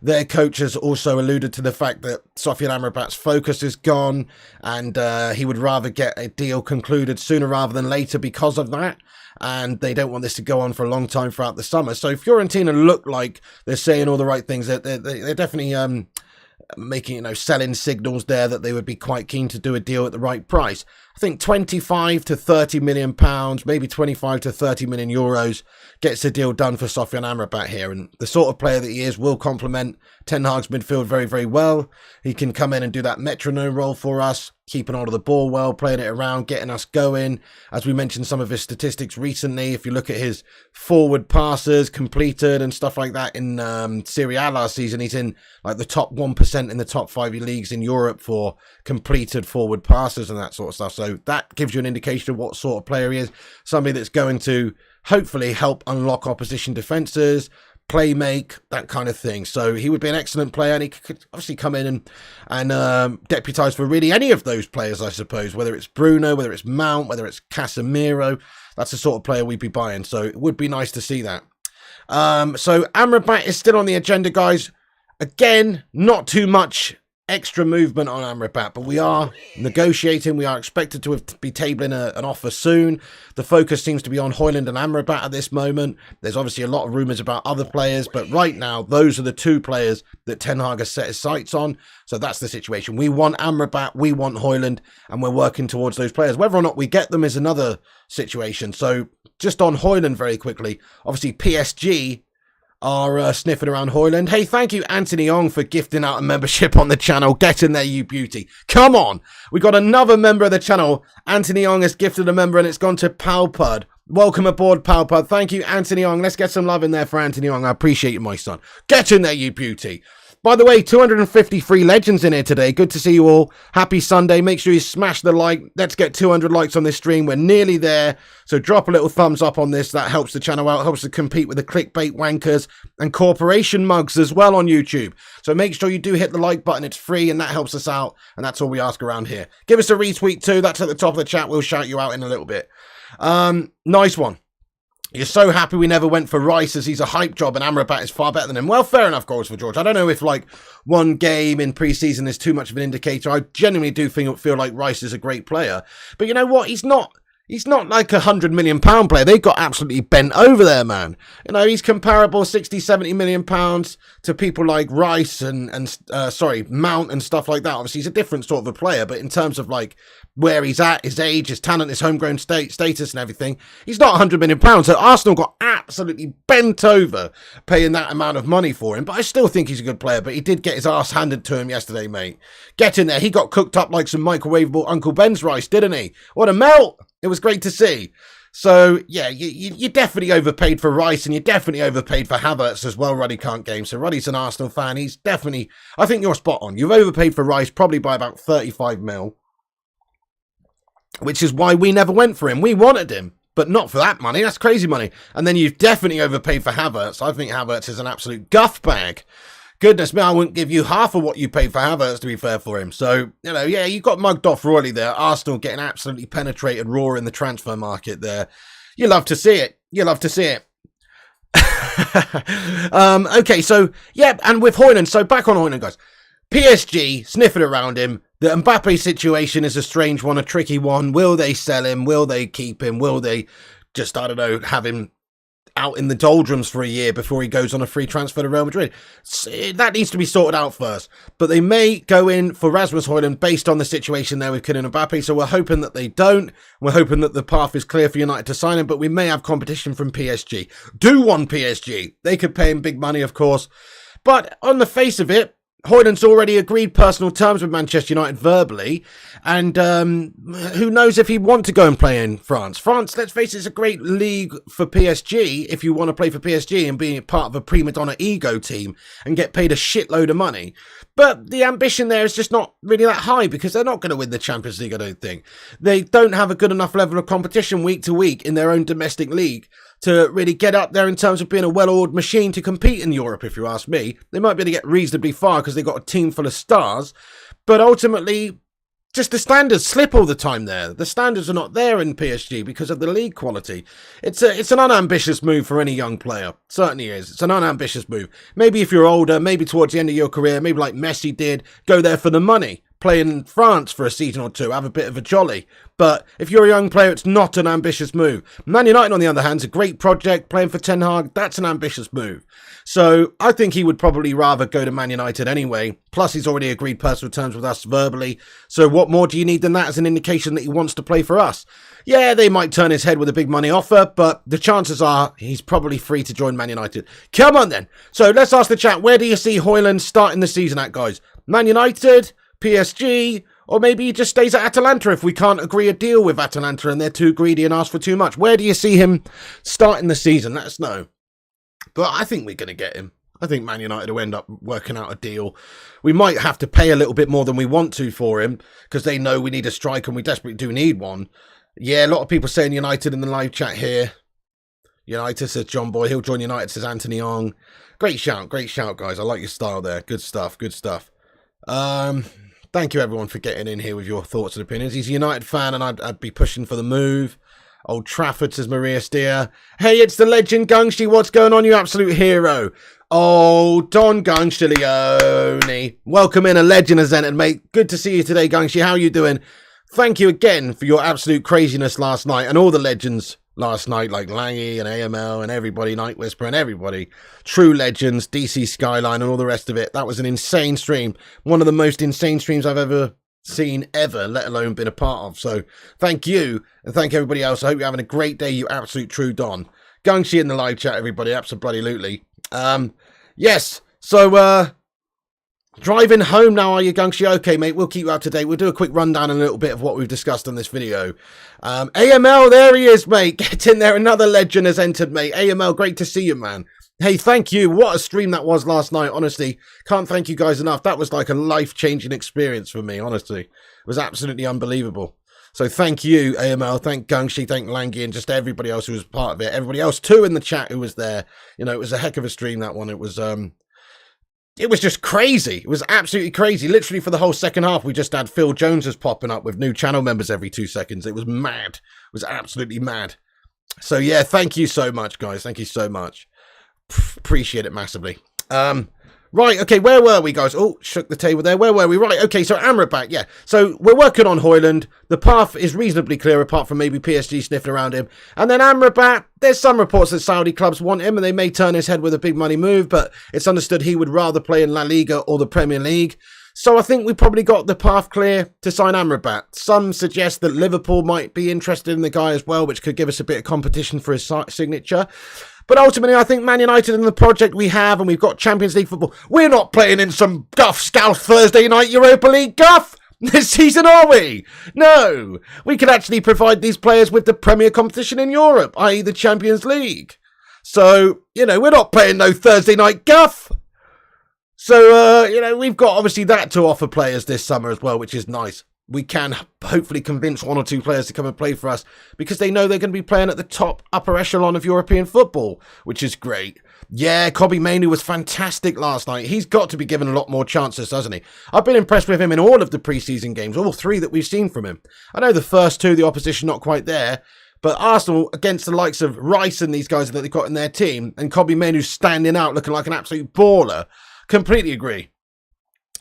Their coach has also alluded to the fact that Sofyan Amrabat's focus is gone and he would rather get a deal concluded sooner rather than later because of that. And they don't want this to go on for a long time throughout the summer. So Fiorentina look like they're saying all the right things. They're definitely making, you know, selling signals there that they would be quite keen to do a deal at the right price. I think 25 to 30 million pounds, maybe 25 to 30 million euros gets the deal done for Sofyan Amrabat here. And the sort of player that he is will complement Ten Hag's midfield very, very well. He can come in and do that metronome role for us. keeping hold of the ball well, playing it around, getting us going. As we mentioned some of his statistics recently, if you look at his forward passes completed and stuff like that in Serie A last season, he's in like the top 1% in the top 5 leagues in Europe for completed forward passes and that sort of stuff. So that gives you an indication of what sort of player he is. Somebody that's going to hopefully help unlock opposition defences, play make, that kind of thing. So he would be an excellent player, and he could obviously come in and deputise for really any of those players, I suppose, whether it's Bruno, whether it's Mount, whether it's Casemiro. That's the sort of player we'd be buying, so it would be nice to see that. So AMRABAT is still on the agenda, guys. Again, not too much extra movement on AMRABAT, but we are negotiating. We are expected to be tabling an offer soon. The focus seems to be on Hojlund and AMRABAT at this moment. There's obviously a lot of rumours about other players, but right now those are the two players that Ten Hag has set his sights on. So that's the situation. We want AMRABAT, we want Hojlund, and we're working towards those players. Whether or not we get them is another situation. So just on Hojlund very quickly, obviously PSG are sniffing around Hojlund. Hey, thank you, Anthony Ong, for gifting out a membership on the channel. Get in there, you beauty. Come on. We got another member of the channel. Anthony Ong has gifted a member, and it's gone to Palpud. Welcome aboard, Palpud. Thank you, Anthony Ong. Let's get some love in there for Anthony Ong. I appreciate you, my son. Get in there, you beauty. By the way, 253 legends in here today. Good to see you all. Happy Sunday. Make sure you smash the like. Let's get 200 likes on this stream. We're nearly there. So drop a little thumbs up on this. That helps the channel out. Helps to compete with the clickbait wankers and corporation mugs as well on YouTube. So make sure you do hit the like button. It's free and that helps us out. And that's all we ask around here. Give us a retweet too. That's at the top of the chat. We'll shout you out in a little bit. Nice one. You're so happy we never went for Rice as he's a hype job and AMRABAT is far better than him. Well, fair enough, goals for George. I don't know if like one game in pre-season is too much of an indicator. I genuinely do feel like Rice is a great player. But you know what? He's not like £100 million player. They got absolutely bent over there, man. You know, he's comparable 60, 70 million pounds to people like Rice and Mount and stuff like that. Obviously, he's a different sort of a player, but in terms of like where he's at, his age, his talent, his homegrown status and everything, he's not £100 million. So Arsenal got absolutely bent over paying that amount of money for him. But I still think he's a good player, but he did get his ass handed to him yesterday, mate. Get in there. He got cooked up like some microwavable Uncle Ben's rice, didn't he? What a melt. It was great to see. So, yeah, you definitely overpaid for Rice and you definitely overpaid for Havertz as well, Ruddy Can't Game. So Ruddy's an Arsenal fan. He's definitely, I think you're spot on. You've overpaid for Rice probably by about 35 mil, which is why we never went for him. We wanted him, but not for that money. That's crazy money. And then you've definitely overpaid for Havertz. I think Havertz is an absolute guff bag. Goodness me, I wouldn't give you half of what you paid for Havertz, to be fair for him. So, you know, yeah, you got mugged off royally there. Arsenal getting absolutely penetrated raw in the transfer market there. You love to see it. You love to see it. Okay, so, yeah, and with Hojlund, so back on Hojlund, guys. PSG, sniffing around him. The Mbappe situation is a strange one, a tricky one. Will they sell him? Will they keep him? Will they just, I don't know, have him out in the doldrums for a year before he goes on a free transfer to Real Madrid? That needs to be sorted out first. But they may go in for Rasmus Hojlund based on the situation there with Kylian Mbappe. So we're hoping that they don't. We're hoping that the path is clear for United to sign him. But we may have competition from PSG. Do want PSG. They could pay him big money, of course. But on the face of it, Hojlund's already agreed personal terms with Manchester United verbally, and who knows if he'd want to go and play in France. France, let's face it, is a great league for PSG if you want to play for PSG and be part of a prima donna ego team and get paid a shitload of money. But the ambition there is just not really that high because they're not going to win the Champions League, I don't think. They don't have a good enough level of competition week to week in their own domestic league to really get up there in terms of being a well-oiled machine to compete in Europe, if you ask me. They might be able to get reasonably far because they've got a team full of stars, but ultimately, just the standards slip all the time there. The standards are not there in PSG because of the league quality. It's an unambitious move for any young player. Certainly is. It's an unambitious move. Maybe if you're older, maybe towards the end of your career, maybe like Messi did, go there for the money. Play in France for a season or two, have a bit of a jolly. But if you're a young player, it's not an ambitious move. Man United, on the other hand, is a great project. Playing for Ten Hag, that's an ambitious move. So I think he would probably rather go to Man United anyway. Plus, he's already agreed personal terms with us verbally. So what more do you need than that as an indication that he wants to play for us? Yeah, they might turn his head with a big money offer, but the chances are he's probably free to join Man United. Come on then. So let's ask the chat, where do you see Hojlund starting the season at, guys? Man United, PSG, Or maybe he just stays at Atalanta if we can't agree a deal with Atalanta and they're too greedy and ask for too much. Where do you see him starting the season? Let us know. But I think we're going to get him. I think Man United will end up working out a deal. We might have to pay a little bit more than we want to for him because they know we need a striker and we desperately do need one. Yeah, a lot of people saying United in the live chat here. United, says John Boy. He'll join United, says Anthony Ong. Great shout, guys. I like your style there. Good stuff. Thank you, everyone, for getting in here with your thoughts and opinions. He's a United fan, and I'd be pushing for the move. Old Trafford, says Maria Steer. Hey, it's the legend Gungshi. What's going on, you absolute hero? Oh, Don Gungshilione. Welcome in, a legend has entered, mate. Good to see you today, Gungshi. How are you doing? Thank you again for your absolute craziness last night, and all the legends last night, like Langy and AML and everybody, Night Whisper and everybody, True Legends, DC Skyline and all the rest of it. That was an insane stream. One of the most insane streams I've ever seen, let alone been a part of. So thank you, and thank everybody else. I hope you're having a great day, you absolute true Don. Gungshi in the live chat, everybody, absolutely. Yes, so, driving home now, are you, Gungshi? Okay, mate, we'll keep you up to date. We'll do a quick rundown and a little bit of what we've discussed on this video. AML, there he is, mate. Get in there. Another legend has entered, mate. AML, great to see you, man. Hey, thank you. What a stream that was last night, honestly. Can't thank you guys enough. That was like a life-changing experience for me, honestly. It was absolutely unbelievable. So thank you, AML. Thank Gungshi, thank Langy, and just everybody else who was part of it. Everybody else, too, in the chat who was there. You know, it was a heck of a stream, that one. It was just crazy. It was absolutely crazy. Literally for the whole second half, we just had Phil Joneses popping up with new channel members every 2 seconds. It was mad. It was absolutely mad. So, yeah, thank you so much, guys. Thank you so much. Appreciate it massively. Right, okay, where were we, guys? Oh, shook the table there. Where were we? Right, okay, so AMRABAT, yeah. So we're working on Hojlund. The path is reasonably clear, apart from maybe PSG sniffing around him. And then AMRABAT, there's some reports that Saudi clubs want him, and they may turn his head with a big money move, but it's understood he would rather play in La Liga or the Premier League. So I think we probably got the path clear to sign AMRABAT. Some suggest that Liverpool might be interested in the guy as well, which could give us a bit of competition for his signature. But ultimately, I think Man United and the project we have, and we've got Champions League football, we're not playing in some guff scouse Thursday night Europa League guff this season, are we? No. We can actually provide these players with the premier competition in Europe, i.e. the Champions League. So, you know, we're not playing no Thursday night guff. So, you know, we've got obviously that to offer players this summer as well, which is nice. We can hopefully convince 1 or 2 players to come and play for us because they know they're going to be playing at the top upper echelon of European football, which is great. Yeah, Kobbie Mainoo was fantastic last night. He's got to be given a lot more chances, doesn't he? I've been impressed with him in all of the pre-season games, all 3 that we've seen from him. I know the first 2, the opposition not quite there, but Arsenal against the likes of Rice and these guys that they've got in their team, and Kobbie Mainoo standing out looking like an absolute baller. Completely agree.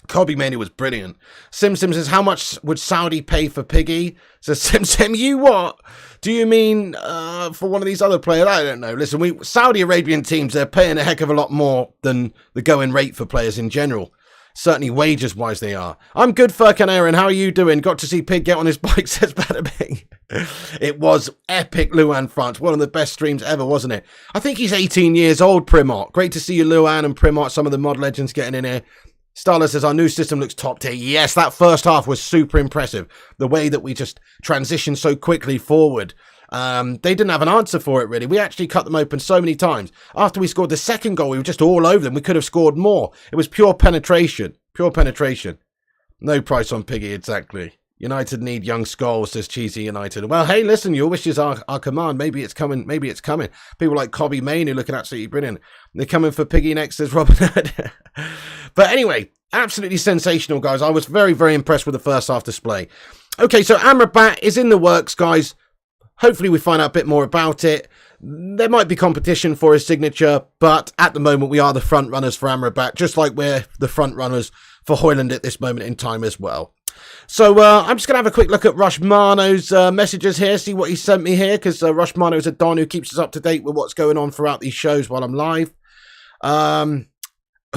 Kobbie Mainoo was brilliant. Sim says, how much would Saudi pay for Piggy? Says Sim, you what? Do you mean for one of these other players? I don't know. Listen, Saudi Arabian teams, they're paying a heck of a lot more than the going rate for players in general. Certainly wages-wise they are. I'm good, Furkan Aaron. How are you doing? Got to see Pig get on his bike, says Badabing. It was epic, Luan France. One of the best streams ever, wasn't it? I think he's 18 years old, Primot. Great to see you, Luan and Primot, some of the mod legends getting in here. Starler says, our new system looks top tier. Yes, that first half was super impressive. The way that we just transitioned so quickly forward. They didn't have an answer for it, really. We actually cut them open so many times. After we scored the second goal, we were just all over them. We could have scored more. It was pure penetration. Pure penetration. No price on Piggy, exactly. United need young Scholes, says Cheesy United. Well, hey, listen, your wishes are command. Maybe it's coming. Maybe it's coming. People like Kobbie Mainoo looking absolutely brilliant. They're coming for Piggy next, says Robin. But anyway, absolutely sensational, guys. I was very, very impressed with the first half display. Okay, so AMRABAT is in the works, guys. Hopefully we find out a bit more about it. There might be competition for his signature, but at the moment we are the front runners for AMRABAT, just like we're the front runners for Hojlund at this moment in time as well. So I'm just going to have a quick look at Rushmano's messages here, see what he sent me here, because Rushmano is a Don who keeps us up to date with what's going on throughout these shows while I'm live.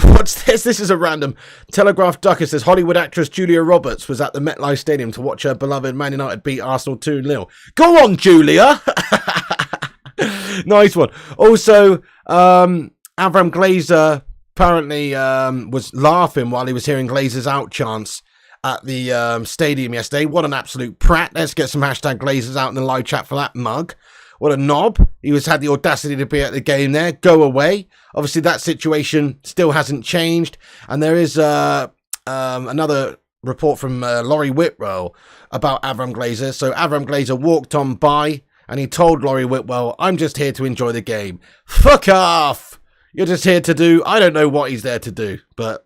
What's this? This is a random. Telegraph Ducker says, Hollywood actress Julia Roberts was at the MetLife Stadium to watch her beloved Man United beat Arsenal 2-0. Go on, Julia! Nice one. Also, Avram Glazer apparently was laughing while he was hearing Glazer's out chants at the stadium yesterday. What an absolute prat. Let's get some hashtag Glazers out in the live chat for that mug. What a knob. He had the audacity to be at the game there. Go away. Obviously, that situation still hasn't changed. And there is another report from Laurie Whitwell about Avram Glazer. So Avram Glazer walked on by and he told Laurie Whitwell, I'm just here to enjoy the game. Fuck off. You're just here to do, I don't know what he's there to do, but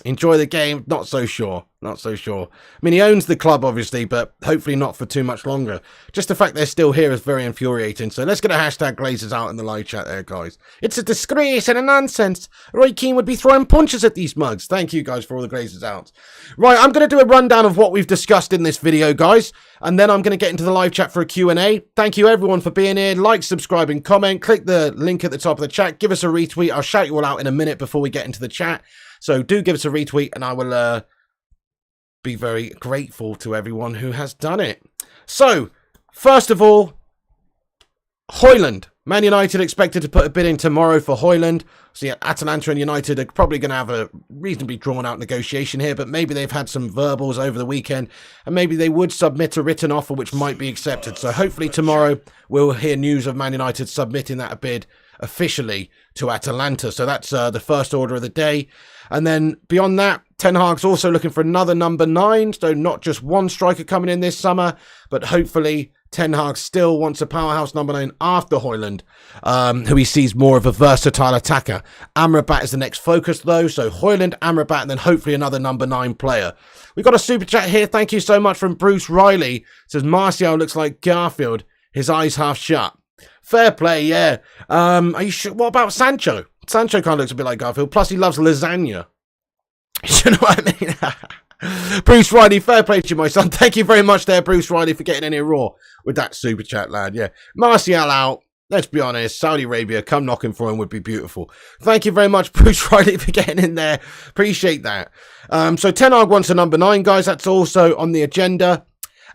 enjoy the game. Not so sure. Not so sure. I mean, he owns the club, obviously, but hopefully not for too much longer. Just the fact they're still here is very infuriating. So let's get a hashtag Glazers out in the live chat there, guys. It's a disgrace and a nonsense. Roy Keane would be throwing punches at these mugs. Thank you, guys, for all the Glazers out. Right, I'm going to do a rundown of what we've discussed in this video, guys. And then I'm going to get into the live chat for a Q&A. Thank you, everyone, for being here. Like, subscribe, and comment. Click the link at the top of the chat. Give us a retweet. I'll shout you all out in a minute before we get into the chat. So do give us a retweet, and I will be very grateful to everyone who has done it. So, first of all, Hojlund. Man United expected to put a bid in tomorrow for Hojlund. So Atalanta and United are probably going to have a reasonably drawn-out negotiation here, but maybe they've had some verbals over the weekend, and maybe they would submit a written offer which might be accepted. So hopefully tomorrow we'll hear news of Man United submitting that bid officially to Atalanta. So that's the first order of the day. And then beyond that, Ten Hag's also looking for another number 9. So not just one striker coming in this summer, but hopefully Ten Hag still wants a powerhouse number 9 after Hojlund, who he sees more of a versatile attacker. AMRABAT is the next focus, though. So Hojlund, AMRABAT, and then hopefully another number 9 player. We've got a super chat here. Thank you so much from Bruce Riley. It says, Martial looks like Garfield. His eyes half shut. Fair play, yeah. Are you sure? What about Sancho? Sancho kind of looks a bit like Garfield. Plus, he loves lasagna. You know what I mean? Bruce Riley, fair play to you, my son. Thank you very much there, Bruce Riley, for getting in here raw with that super chat, lad. Yeah. Martial out. Let's be honest. Saudi Arabia, come knocking for him would be beautiful. Thank you very much, Bruce Riley, for getting in there. Appreciate that. So Ten Hag wants a number 9, guys. That's also on the agenda.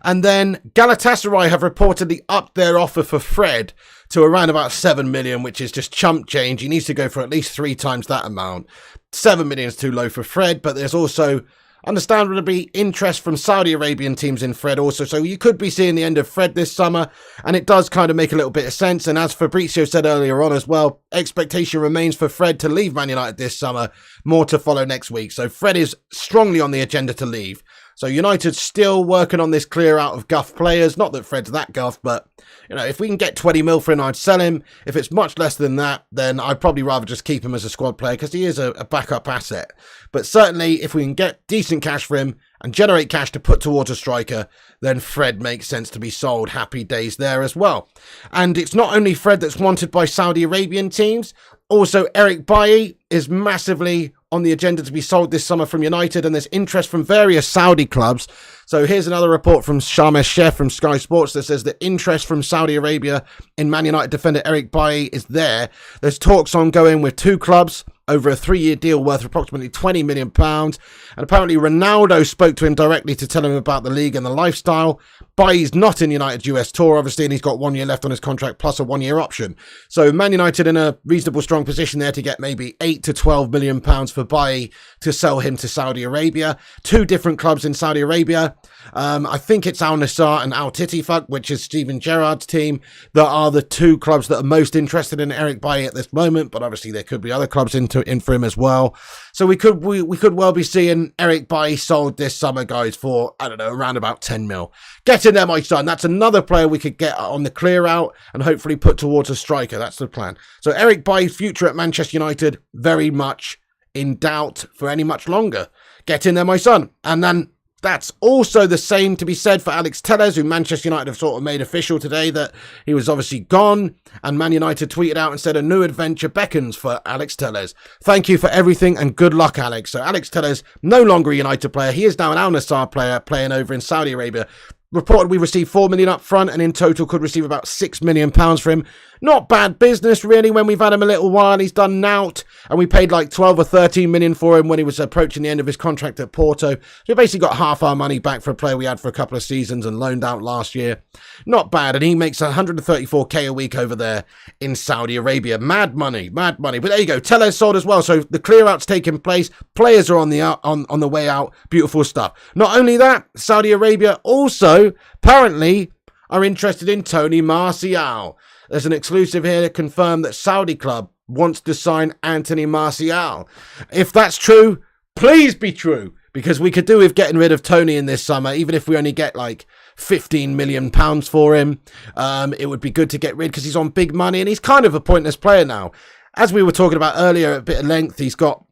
And then Galatasaray have reportedly upped their offer for Fred to around about 7 million, which is just chump change. He needs to go for at least 3 times that amount. 7 million is too low for Fred, but there's also understandably interest from Saudi Arabian teams in Fred also. So you could be seeing the end of Fred this summer, and it does kind of make a little bit of sense. And as Fabrizio said earlier on as well, expectation remains for Fred to leave Man United this summer, more to follow next week. So Fred is strongly on the agenda to leave. So United's still working on this clear out of guff players. Not that Fred's that guff, but you know, if we can get 20 mil for him, I'd sell him. If it's much less than that, then I'd probably rather just keep him as a squad player because he is a backup asset. But certainly, if we can get decent cash for him and generate cash to put towards a striker, then Fred makes sense to be sold. Happy days there as well. And it's not only Fred that's wanted by Saudi Arabian teams. Also, Eric Bailly is massively on the agenda to be sold this summer from United, and there's interest from various Saudi clubs. So here's another report from Shamesh Sheikh from Sky Sports that says that interest from Saudi Arabia in Man United defender Eric Bailly is there. There's talks ongoing with 2 clubs over a 3-year deal worth approximately £20 million. And apparently Ronaldo spoke to him directly to tell him about the league and the lifestyle. Bailly's not in United's US tour, obviously, and he's got 1 year left on his contract plus a 1-year option. So Man United in a reasonable strong position there to get maybe £8 to £12 million for Bailly to sell him to Saudi Arabia. 2 different clubs in Saudi Arabia. I think it's Al Nassr and Al Tittifaq, which is Steven Gerrard's team, that are the 2 clubs that are most interested in Eric Bailly at this moment. But obviously there could be other clubs in for him as well. So we could well be seeing Eric Bailly sold this summer, guys, for, I don't know, around about 10 mil. Get in there, my son. That's another player we could get on the clear out and hopefully put towards a striker. That's the plan. So Eric Bailly's future at Manchester United, very much in doubt for any much longer. Get in there, my son. And then that's also the same to be said for Alex Telles, who Manchester United have sort of made official today that he was obviously gone. And Man United tweeted out and said a new adventure beckons for Alex Telles. Thank you for everything and good luck, Alex. So Alex Telles, no longer a United player. He is now an Al Nassr player playing over in Saudi Arabia. Reported we received 4 million up front and in total could receive about £6 million for him. Not bad business, really, when we've had him a little while. He's done nout. and we paid like 12 or 13 million for him when he was approaching the end of his contract at Porto. So we basically got half our money back for a player we had for a couple of seasons and loaned out last year. Not bad, and he makes 134k a week over there in Saudi Arabia. Mad money, mad money. But there you go, Tellez sold as well, so the clear-out's taking place. Players are on the way out. Beautiful stuff. Not only that, Saudi Arabia also apparently are interested in Tony Martial. There's an exclusive here to confirm that Saudi club wants to sign Anthony Martial. If that's true, please be true, because we could do with getting rid of Tony in this summer, even if we only get like £15 million for him. It would be good to get rid, because he's on big money and he's kind of a pointless player now. As we were talking about earlier at a bit of length, he's got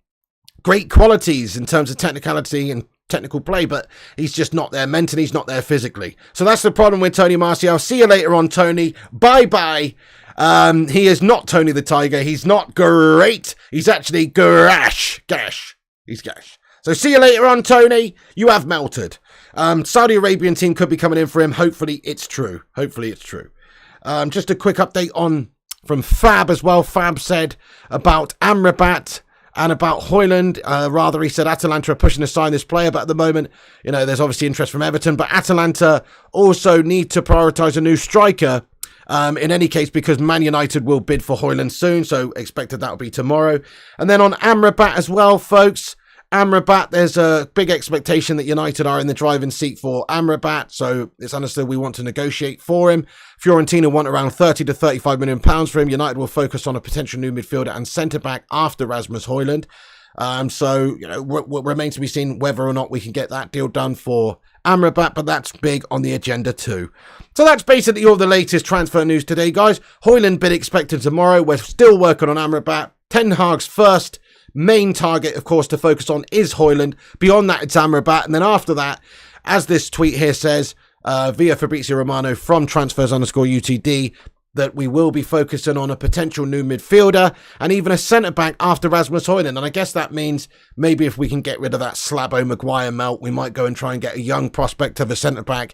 great qualities in terms of technicality and technical play, but he's just not there mentally, he's not there physically. So that's the problem with Tony Martial. See you later on, Tony. Bye-bye. He is not Tony the Tiger. He's not great. He's actually gash. He's gash. So see you later on, Tony. You have melted. Saudi Arabian team could be coming in for him. Hopefully it's true. Just a quick update from Fab as well. Fab said about AMRABAT and about Hojlund. He said Atalanta are pushing to sign this player, but at the moment, there's obviously interest from Everton, but Atalanta also need to prioritise a new striker in any case, because Man United will bid for Hojlund soon, so expected that will be tomorrow. And then on AMRABAT as well, folks, AMRABAT, there's a big expectation that United are in the driving seat for AMRABAT, so it's understood we want to negotiate for him. Fiorentina want around 30 to 35 million pounds for him. United will focus on a potential new midfielder and centre-back after Rasmus Hojlund. What remains to be seen whether or not we can get that deal done for AMRABAT, but that's big on the agenda too. So that's basically all the latest transfer news today, guys. Hojlund bid expected tomorrow. We're still working on AMRABAT. Ten Hag's first main target, of course, to focus on is Hojlund. Beyond that, it's AMRABAT. And then after that, as this tweet here says, via Fabrizio Romano from transfers_UTD, that we will be focusing on a potential new midfielder and even a centre-back after Rasmus Hojlund. And I guess that means maybe if we can get rid of that Slabo Maguire melt, we might go and try and get a young prospect of a centre-back,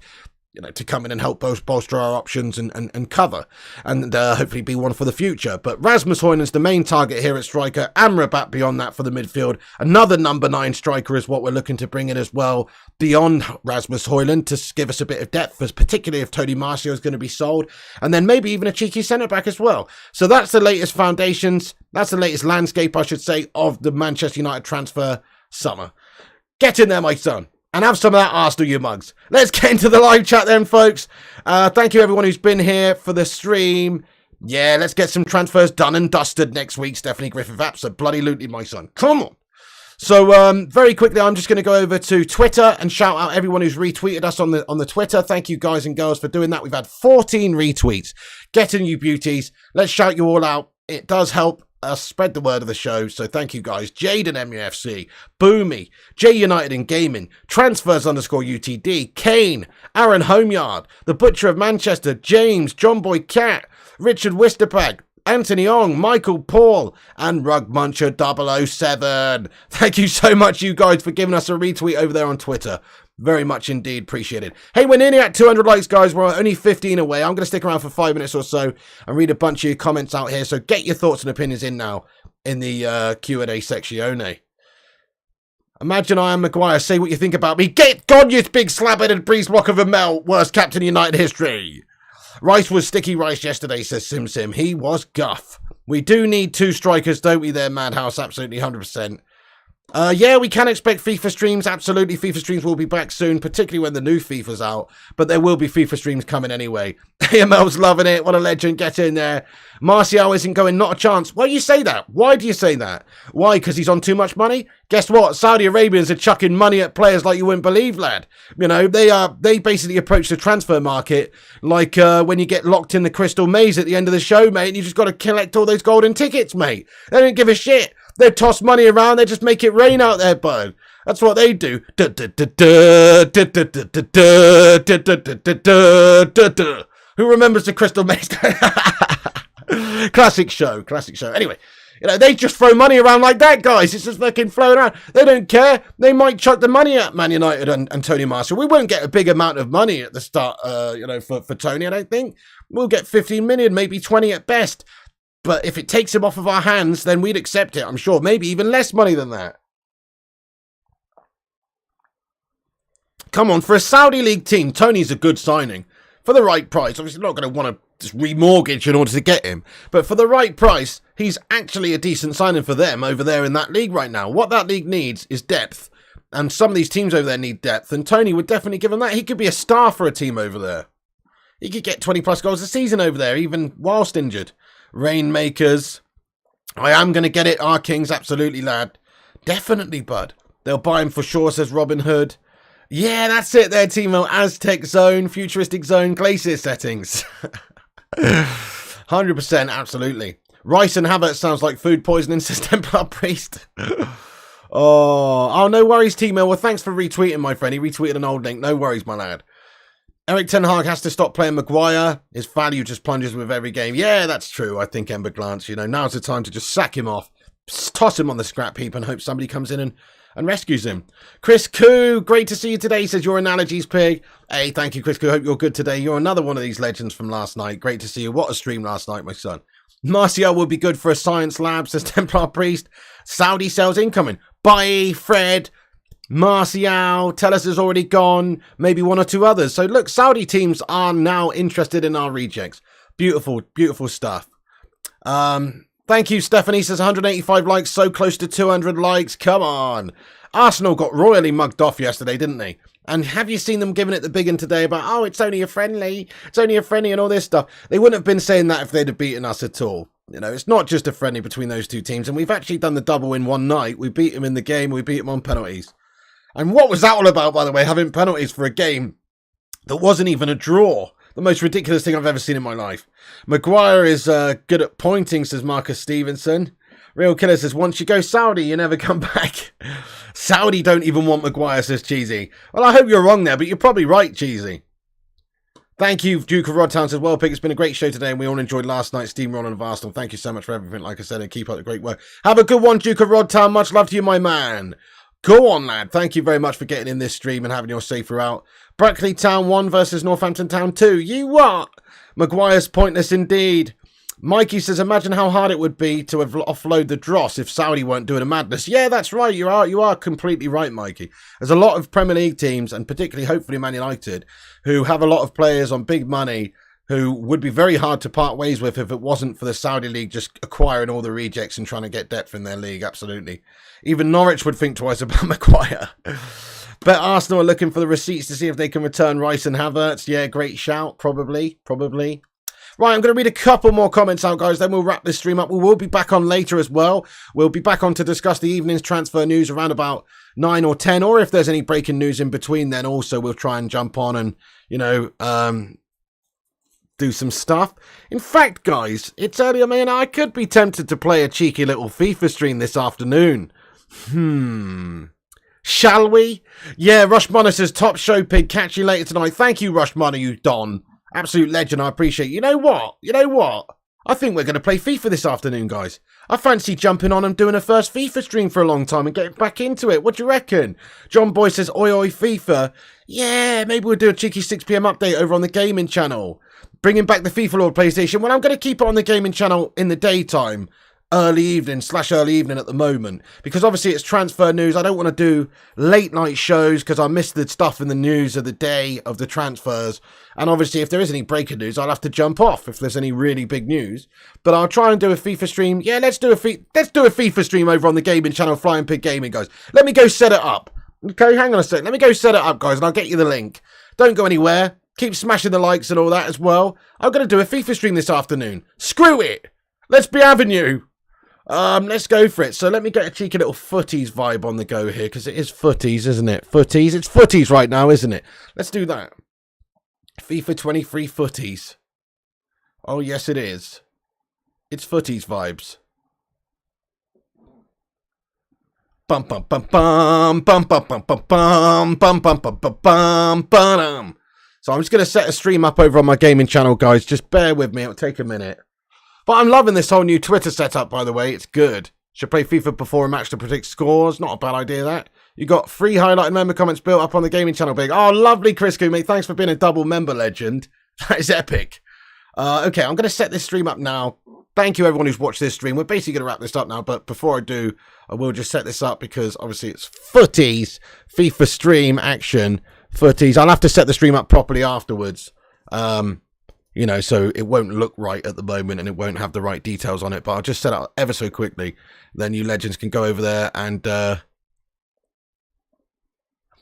to come in and help bolster our options and cover, and hopefully be one for the future. But Rasmus Hojlund's the main target here at striker. AMRABAT beyond that for the midfield. Another number 9 striker is what we're looking to bring in as well, beyond Rasmus Hojlund, to give us a bit of depth, as particularly if Tony Martial is going to be sold, and then maybe even a cheeky centre-back as well. So that's the latest foundations, that's the latest landscape, I should say, of the Manchester United transfer summer. Get in there, my son, and have some of that Arsenal, you mugs. Let's get into the live chat then, folks. Thank you, everyone who's been here for the stream. Yeah, let's get some transfers done and dusted next week. Stephanie Griffith, absolutely, my son. Come on. So, very quickly, I'm just going to go over to Twitter and shout out everyone who's retweeted us on the Twitter. Thank you, guys and girls, for doing that. We've had 14 retweets. Getting you beauties. Let's shout you all out. It does help spread the word of the show, so thank you guys. Jaden MUFC, Boomy, J United in Gaming, Transfers_UTD, Kane, Aaron Homeyard, The Butcher of Manchester, James, John Boy Cat, Richard Wisterpag, Anthony Ong, Michael Paul, and Rug Muncher 007. Thank you so much, you guys, for giving us a retweet over there on Twitter. Very much indeed appreciated. Hey, we're nearly at 200 likes, guys. We're only 15 away. I'm going to stick around for 5 minutes or so and read a bunch of your comments out here. So get your thoughts and opinions in now in the Q&A section. Imagine I am Maguire. Say what you think about me. Get gone, you big slab-headed breeze block of a Mel. Worst captain in United history. Rice was sticky rice yesterday, says Sim. He was guff. We do need 2 strikers, don't we there, Madhouse? Absolutely, 100%. Yeah, we can expect FIFA streams. Absolutely, FIFA streams will be back soon, particularly when the new FIFA's out. But there will be FIFA streams coming anyway. AML's loving it. What a legend. Get in there. Martial isn't going, not a chance. Why do you say that? Why do you say that? Why? Because he's on too much money? Guess what? Saudi Arabians are chucking money at players like you wouldn't believe, lad. They basically approach the transfer market like when you get locked in the crystal maze at the end of the show, mate, and you just got to collect all those golden tickets, mate. They don't give a shit. They toss money around. They just make it rain out there, bud. That's what they do. Who remembers the Crystal Maze? Classic show. Anyway, they just throw money around like that, guys. It's just fucking flowing around. They don't care. They might chuck the money at Man United and Tony Martial. We won't get a big amount of money at the start, for Tony, I don't think. We'll get 15 million, maybe 20 at best. But if it takes him off of our hands, then we'd accept it, I'm sure. Maybe even less money than that. Come on, for a Saudi League team, Tony's a good signing. For the right price, obviously not going to want to just remortgage in order to get him. But for the right price, he's actually a decent signing for them over there in that league right now. What that league needs is depth. And some of these teams over there need depth. And Tony would definitely give them that. He could be a star for a team over there. He could get 20 plus goals a season over there, even whilst injured. Rainmakers. I am going to get it. Our Kings, absolutely, lad. Definitely, bud. They'll buy him for sure, says Robin Hood. Yeah, that's it there, Timo. Aztec Zone, Futuristic Zone, Glacier settings. 100%, absolutely. Rice and Havertz sounds like food poisoning, says Templar Priest. Oh, no worries, Timo. Well, thanks for retweeting, my friend. He retweeted an old link. No worries, my lad. Eric Ten Hag has to stop playing Maguire. His value just plunges with every game. Yeah, that's true. I think Ember Glance, now's the time to just sack him off, toss him on the scrap heap and hope somebody comes in and rescues him. Chris Koo, great to see you today, says your analogies, pig. Hey, thank you, Chris Koo. Hope you're good today. You're another one of these legends from last night. Great to see you. What a stream last night, my son. Martial would be good for a science lab, says Templar Priest. Saudi sales incoming. Bye, Fred. Martial, Tellus is already gone. Maybe one or two others. So look, Saudi teams are now interested in our rejects. Beautiful, beautiful stuff. Thank you, Stephanie, says 185 likes, so close to 200 likes. Come on. Arsenal got royally mugged off yesterday, didn't they? And have you seen them giving it the big one today about, oh, it's only a friendly and all this stuff? They wouldn't have been saying that if they'd have beaten us at all. It's not just a friendly between those two teams. And we've actually done the double in one night. We beat them in the game. We beat them on penalties. And what was that all about, by the way, having penalties for a game that wasn't even a draw? The most ridiculous thing I've ever seen in my life. Maguire is good at pointing, says Marcus Stevenson. Real Killer says, once you go Saudi, you never come back. Saudi don't even want Maguire, says Cheesy. Well, I hope you're wrong there, but you're probably right, Cheesy. Thank you, Duke of Rodtown says, well, Pig, it's been a great show today, and we all enjoyed last night's steamroll of Arsenal. Thank you so much for everything, like I said, and keep up the great work. Have a good one, Duke of Rodtown. Much love to you, my man. Go on, lad. Thank you very much for getting in this stream and having your say throughout. Brackley Town 1 versus Northampton Town 2. You what? Maguire's pointless indeed. Mikey says, imagine how hard it would be to offload the dross if Saudi weren't doing a madness. Yeah, that's right. You are completely right, Mikey. There's a lot of Premier League teams, and particularly, hopefully, Man United, who have a lot of players on big money who would be very hard to part ways with if it wasn't for the Saudi League just acquiring all the rejects and trying to get depth in their league. Absolutely. Even Norwich would think twice about Maguire. But Arsenal are looking for the receipts to see if they can return Rice and Havertz. Yeah, great shout. Probably. Right, I'm going to read a couple more comments out, guys. Then we'll wrap this stream up. We will be back on later as well. We'll be back on to discuss the evening's transfer news around about 9 or 10. Or if there's any breaking news in between, then also we'll try and jump on and, do some stuff. In fact, guys, it's early. I could be tempted to play a cheeky little FIFA stream this afternoon. Shall we? Yeah, Rushmana says, top show, Pig. Catch you later tonight. Thank you, Rushmana, you Don. Absolute legend. I appreciate it. You know what? I think we're going to play FIFA this afternoon, guys. I fancy jumping on and doing a first FIFA stream for a long time and getting back into it. What do you reckon? John Boy says, oi, oi, FIFA. Yeah, maybe we'll do a cheeky 6 p.m. update over on the gaming channel. Bringing back the FIFA Lord PlayStation. Well, I'm going to keep it on the gaming channel in the daytime. Early evening at the moment. Because obviously it's transfer news. I don't want to do late night shows because I miss the stuff in the news of the day of the transfers. And obviously if there is any breaking news, I'll have to jump off if there's any really big news. But I'll try and do a FIFA stream. Yeah, let's do a FIFA stream over on the gaming channel, Flying Pig Gaming, guys. Let me go set it up. Okay, hang on a sec. Let me go set it up, guys, and I'll get you the link. Don't go anywhere. Keep smashing the likes and all that as well. I'm going to do a FIFA stream this afternoon. Screw it. Let's be having you. Let's go for it. So let me get a cheeky little footies vibe on the go here, because it is footies, isn't it? Footies. It's footies right now, isn't it? Let's do that. FIFA 23 footies. Oh, yes, it is. It's footies vibes. Bum bum bum bum bum bum bum bum bum bum bum bum bum bum. So I'm just going to set a stream up over on my gaming channel, guys. Just bear with me. It'll take a minute. But I'm loving this whole new Twitter setup, by the way. It's good. Should play FIFA before a match to predict scores. Not a bad idea, that. You got free highlighted member comments built up on the gaming channel, Big. Oh, lovely, Chris Koo, mate. Thanks for being a double member legend. That is epic. Okay, I'm going to set this stream up now. thank you everyone who's watched this stream. We're basically going to wrap this up now, but before I do, I will just set this up because obviously it's footies, FIFA stream action, footies. I'll have to set the stream up properly afterwards, you know, so it won't look right at the moment and it won't have the right details on it, but I'll just set it up ever so quickly. Then you legends can go over there and,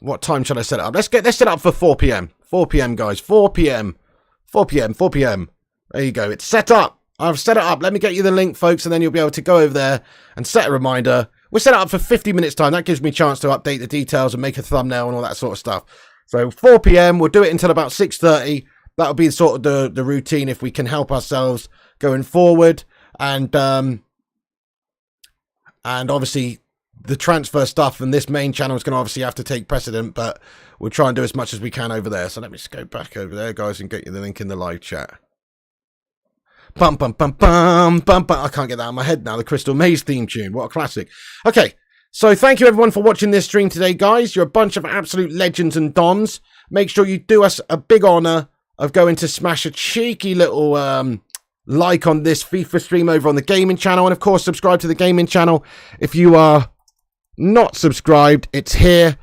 what time should I set it up? Let's set it up for 4 p.m. 4 p.m. guys, 4 p.m. 4 p.m. 4 p.m. There you go. It's set up. I've set it up. Let me get you the link, folks, and then you'll be able to go over there and set a reminder. We'll set it up for 50 minutes time. That gives me a chance to update the details and make a thumbnail and all that sort of stuff. So 4 p.m. We'll do it until about 6:30. That'll be sort of the routine if we can help ourselves going forward. And obviously the transfer stuff and this main channel is going to obviously have to take precedent, but we'll try and do as much as we can over there. So let me just go back over there, guys, and get you the link in the live chat. Bum, bum, bum, bum, bum, bum. I can't get that out of my head now. The Crystal Maze theme tune. What a classic. Okay, so thank you everyone for watching this stream today, guys. You're a bunch of absolute legends and dons. Make sure you do us a big honour of going to smash a cheeky little like on this FIFA stream over on the gaming channel. And, of course, subscribe to the gaming channel. If you are not subscribed, it's here.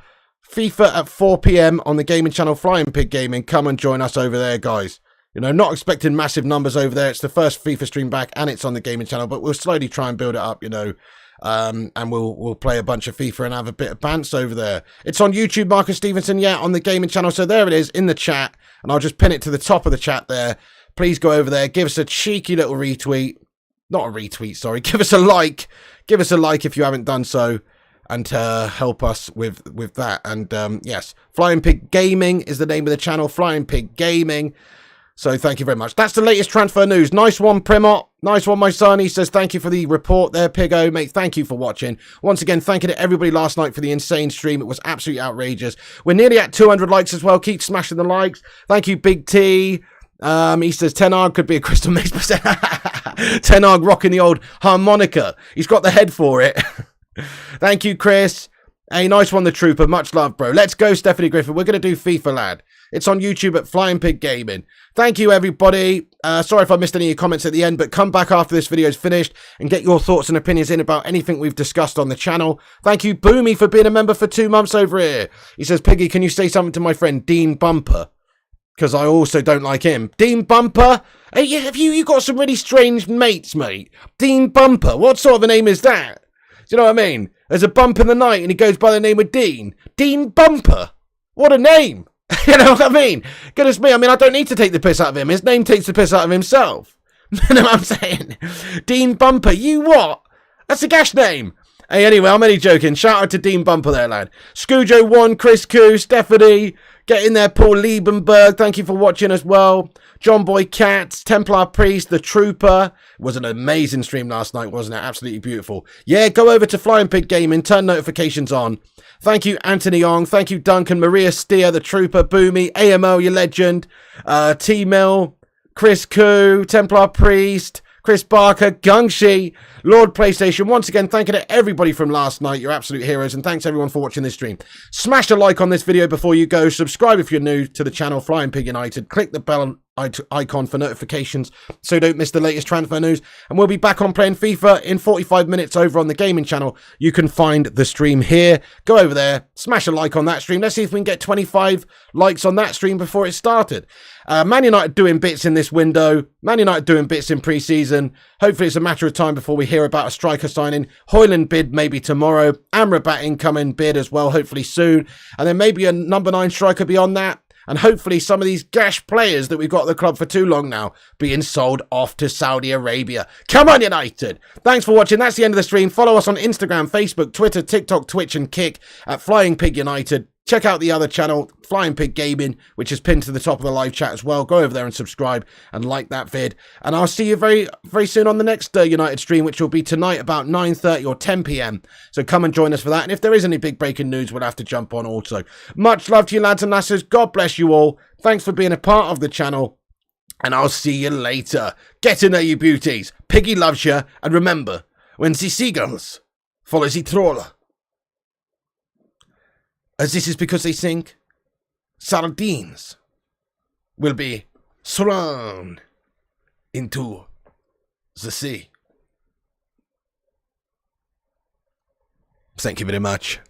FIFA at 4 p.m. on the gaming channel, Flying Pig Gaming. Come and join us over there, guys. You know, not expecting massive numbers over there. It's the first FIFA stream back and it's on the gaming channel, but we'll slowly try and build it up, you know, and we'll play a bunch of FIFA and have a bit of bants over there. It's on YouTube, Marcus Stevenson, yeah, on the gaming channel. So there it is in the chat, and I'll just pin it to the top of the chat there. Please go over there, give us a cheeky little retweet. Not a retweet, sorry. Give us a like. Give us a like if you haven't done so, and help us with that. And yes, Flying Pig Gaming is the name of the channel, Flying Pig Gaming. So thank you very much. That's the latest transfer news. Nice one, Primot. Nice one, my son. He says, thank you for the report there, Pigo. Mate, thank you for watching. Once again, thank you to everybody last night for the insane stream. It was absolutely outrageous. We're nearly at 200 likes as well. Keep smashing the likes. Thank you, Big T. He says, Tenag could be a Crystal Maze percent. Tenag rocking the old harmonica. He's got the head for it. Thank you, Chris. Hey, nice one, the Trooper. Much love, bro. Let's go, Stephanie Griffin. We're going to do FIFA, lad. It's on YouTube at Flying Pig Gaming. Thank you, everybody. Sorry if I missed any of your comments at the end, but come back after this video is finished and get your thoughts and opinions in about anything we've discussed on the channel. Thank you, Boomy, for being a member for 2 months over here. He says, Piggy, can you say something to my friend Dean Bumper? Because I also don't like him. Dean Bumper? Hey, have you got some really strange mates, mate? Dean Bumper? What sort of a name is that? Do you know what I mean? There's a bump in the night and he goes by the name of Dean. Dean Bumper? What a name. You know what I mean? Goodness me, I mean, I don't need to take the piss out of him. His name takes the piss out of himself. You know what I'm saying? Dean Bumper, you what? That's a gash name. Hey, anyway, I'm only joking. Shout out to Dean Bumper there, lad. Scoojo1, Chris Koo, Stephanie, get in there, Paul Liebenberg. Thank you for watching as well. John Boy Cats, Templar Priest, The Trooper. It was an amazing stream last night, wasn't it? Absolutely beautiful. Yeah, go over to Flying Pig Gaming, turn notifications on. Thank you, Anthony Ong. Thank you, Duncan, Maria Steer, The Trooper, Boomy, AMO, your legend, T-Mill, Chris Koo, Templar Priest, Chris Barker, Gungshi, Lord PlayStation. Once again, thank you to everybody from last night. You're absolute heroes, and thanks everyone for watching this stream. Smash a like on this video before you go. Subscribe if you're new to the channel, Flying Pig United. Click the bell icon for notifications so you don't miss the latest transfer news. And we'll be back on playing FIFA in 45 minutes over on the gaming channel. You can find the stream here. Go over there, smash a like on that stream. Let's see if we can get 25 likes on that stream before it started. Man United doing bits in this window. Man United doing bits in pre-season. Hopefully it's a matter of time before we hear about a striker signing. Hojlund bid maybe tomorrow. AMRABAT incoming bid as well, hopefully soon. And then maybe a number 9 striker beyond that. And hopefully some of these gash players that we've got at the club for too long now being sold off to Saudi Arabia. Come on, United! Thanks for watching. That's the end of the stream. Follow us on Instagram, Facebook, Twitter, TikTok, Twitch and Kick at Flying Pig United. Check out the other channel, Flying Pig Gaming, which is pinned to the top of the live chat as well. Go over there and subscribe and like that vid. And I'll see you very, very soon on the next United stream, which will be tonight about 9:30 or 10 p.m. So come and join us for that. And if there is any big breaking news, we'll have to jump on also. Much love to you, lads and lasses. God bless you all. Thanks for being a part of the channel. And I'll see you later. Get in there, you beauties. Piggy loves you. And remember, when the seagulls follow the trawler, as this is because they think sardines will be thrown into the sea. Thank you very much.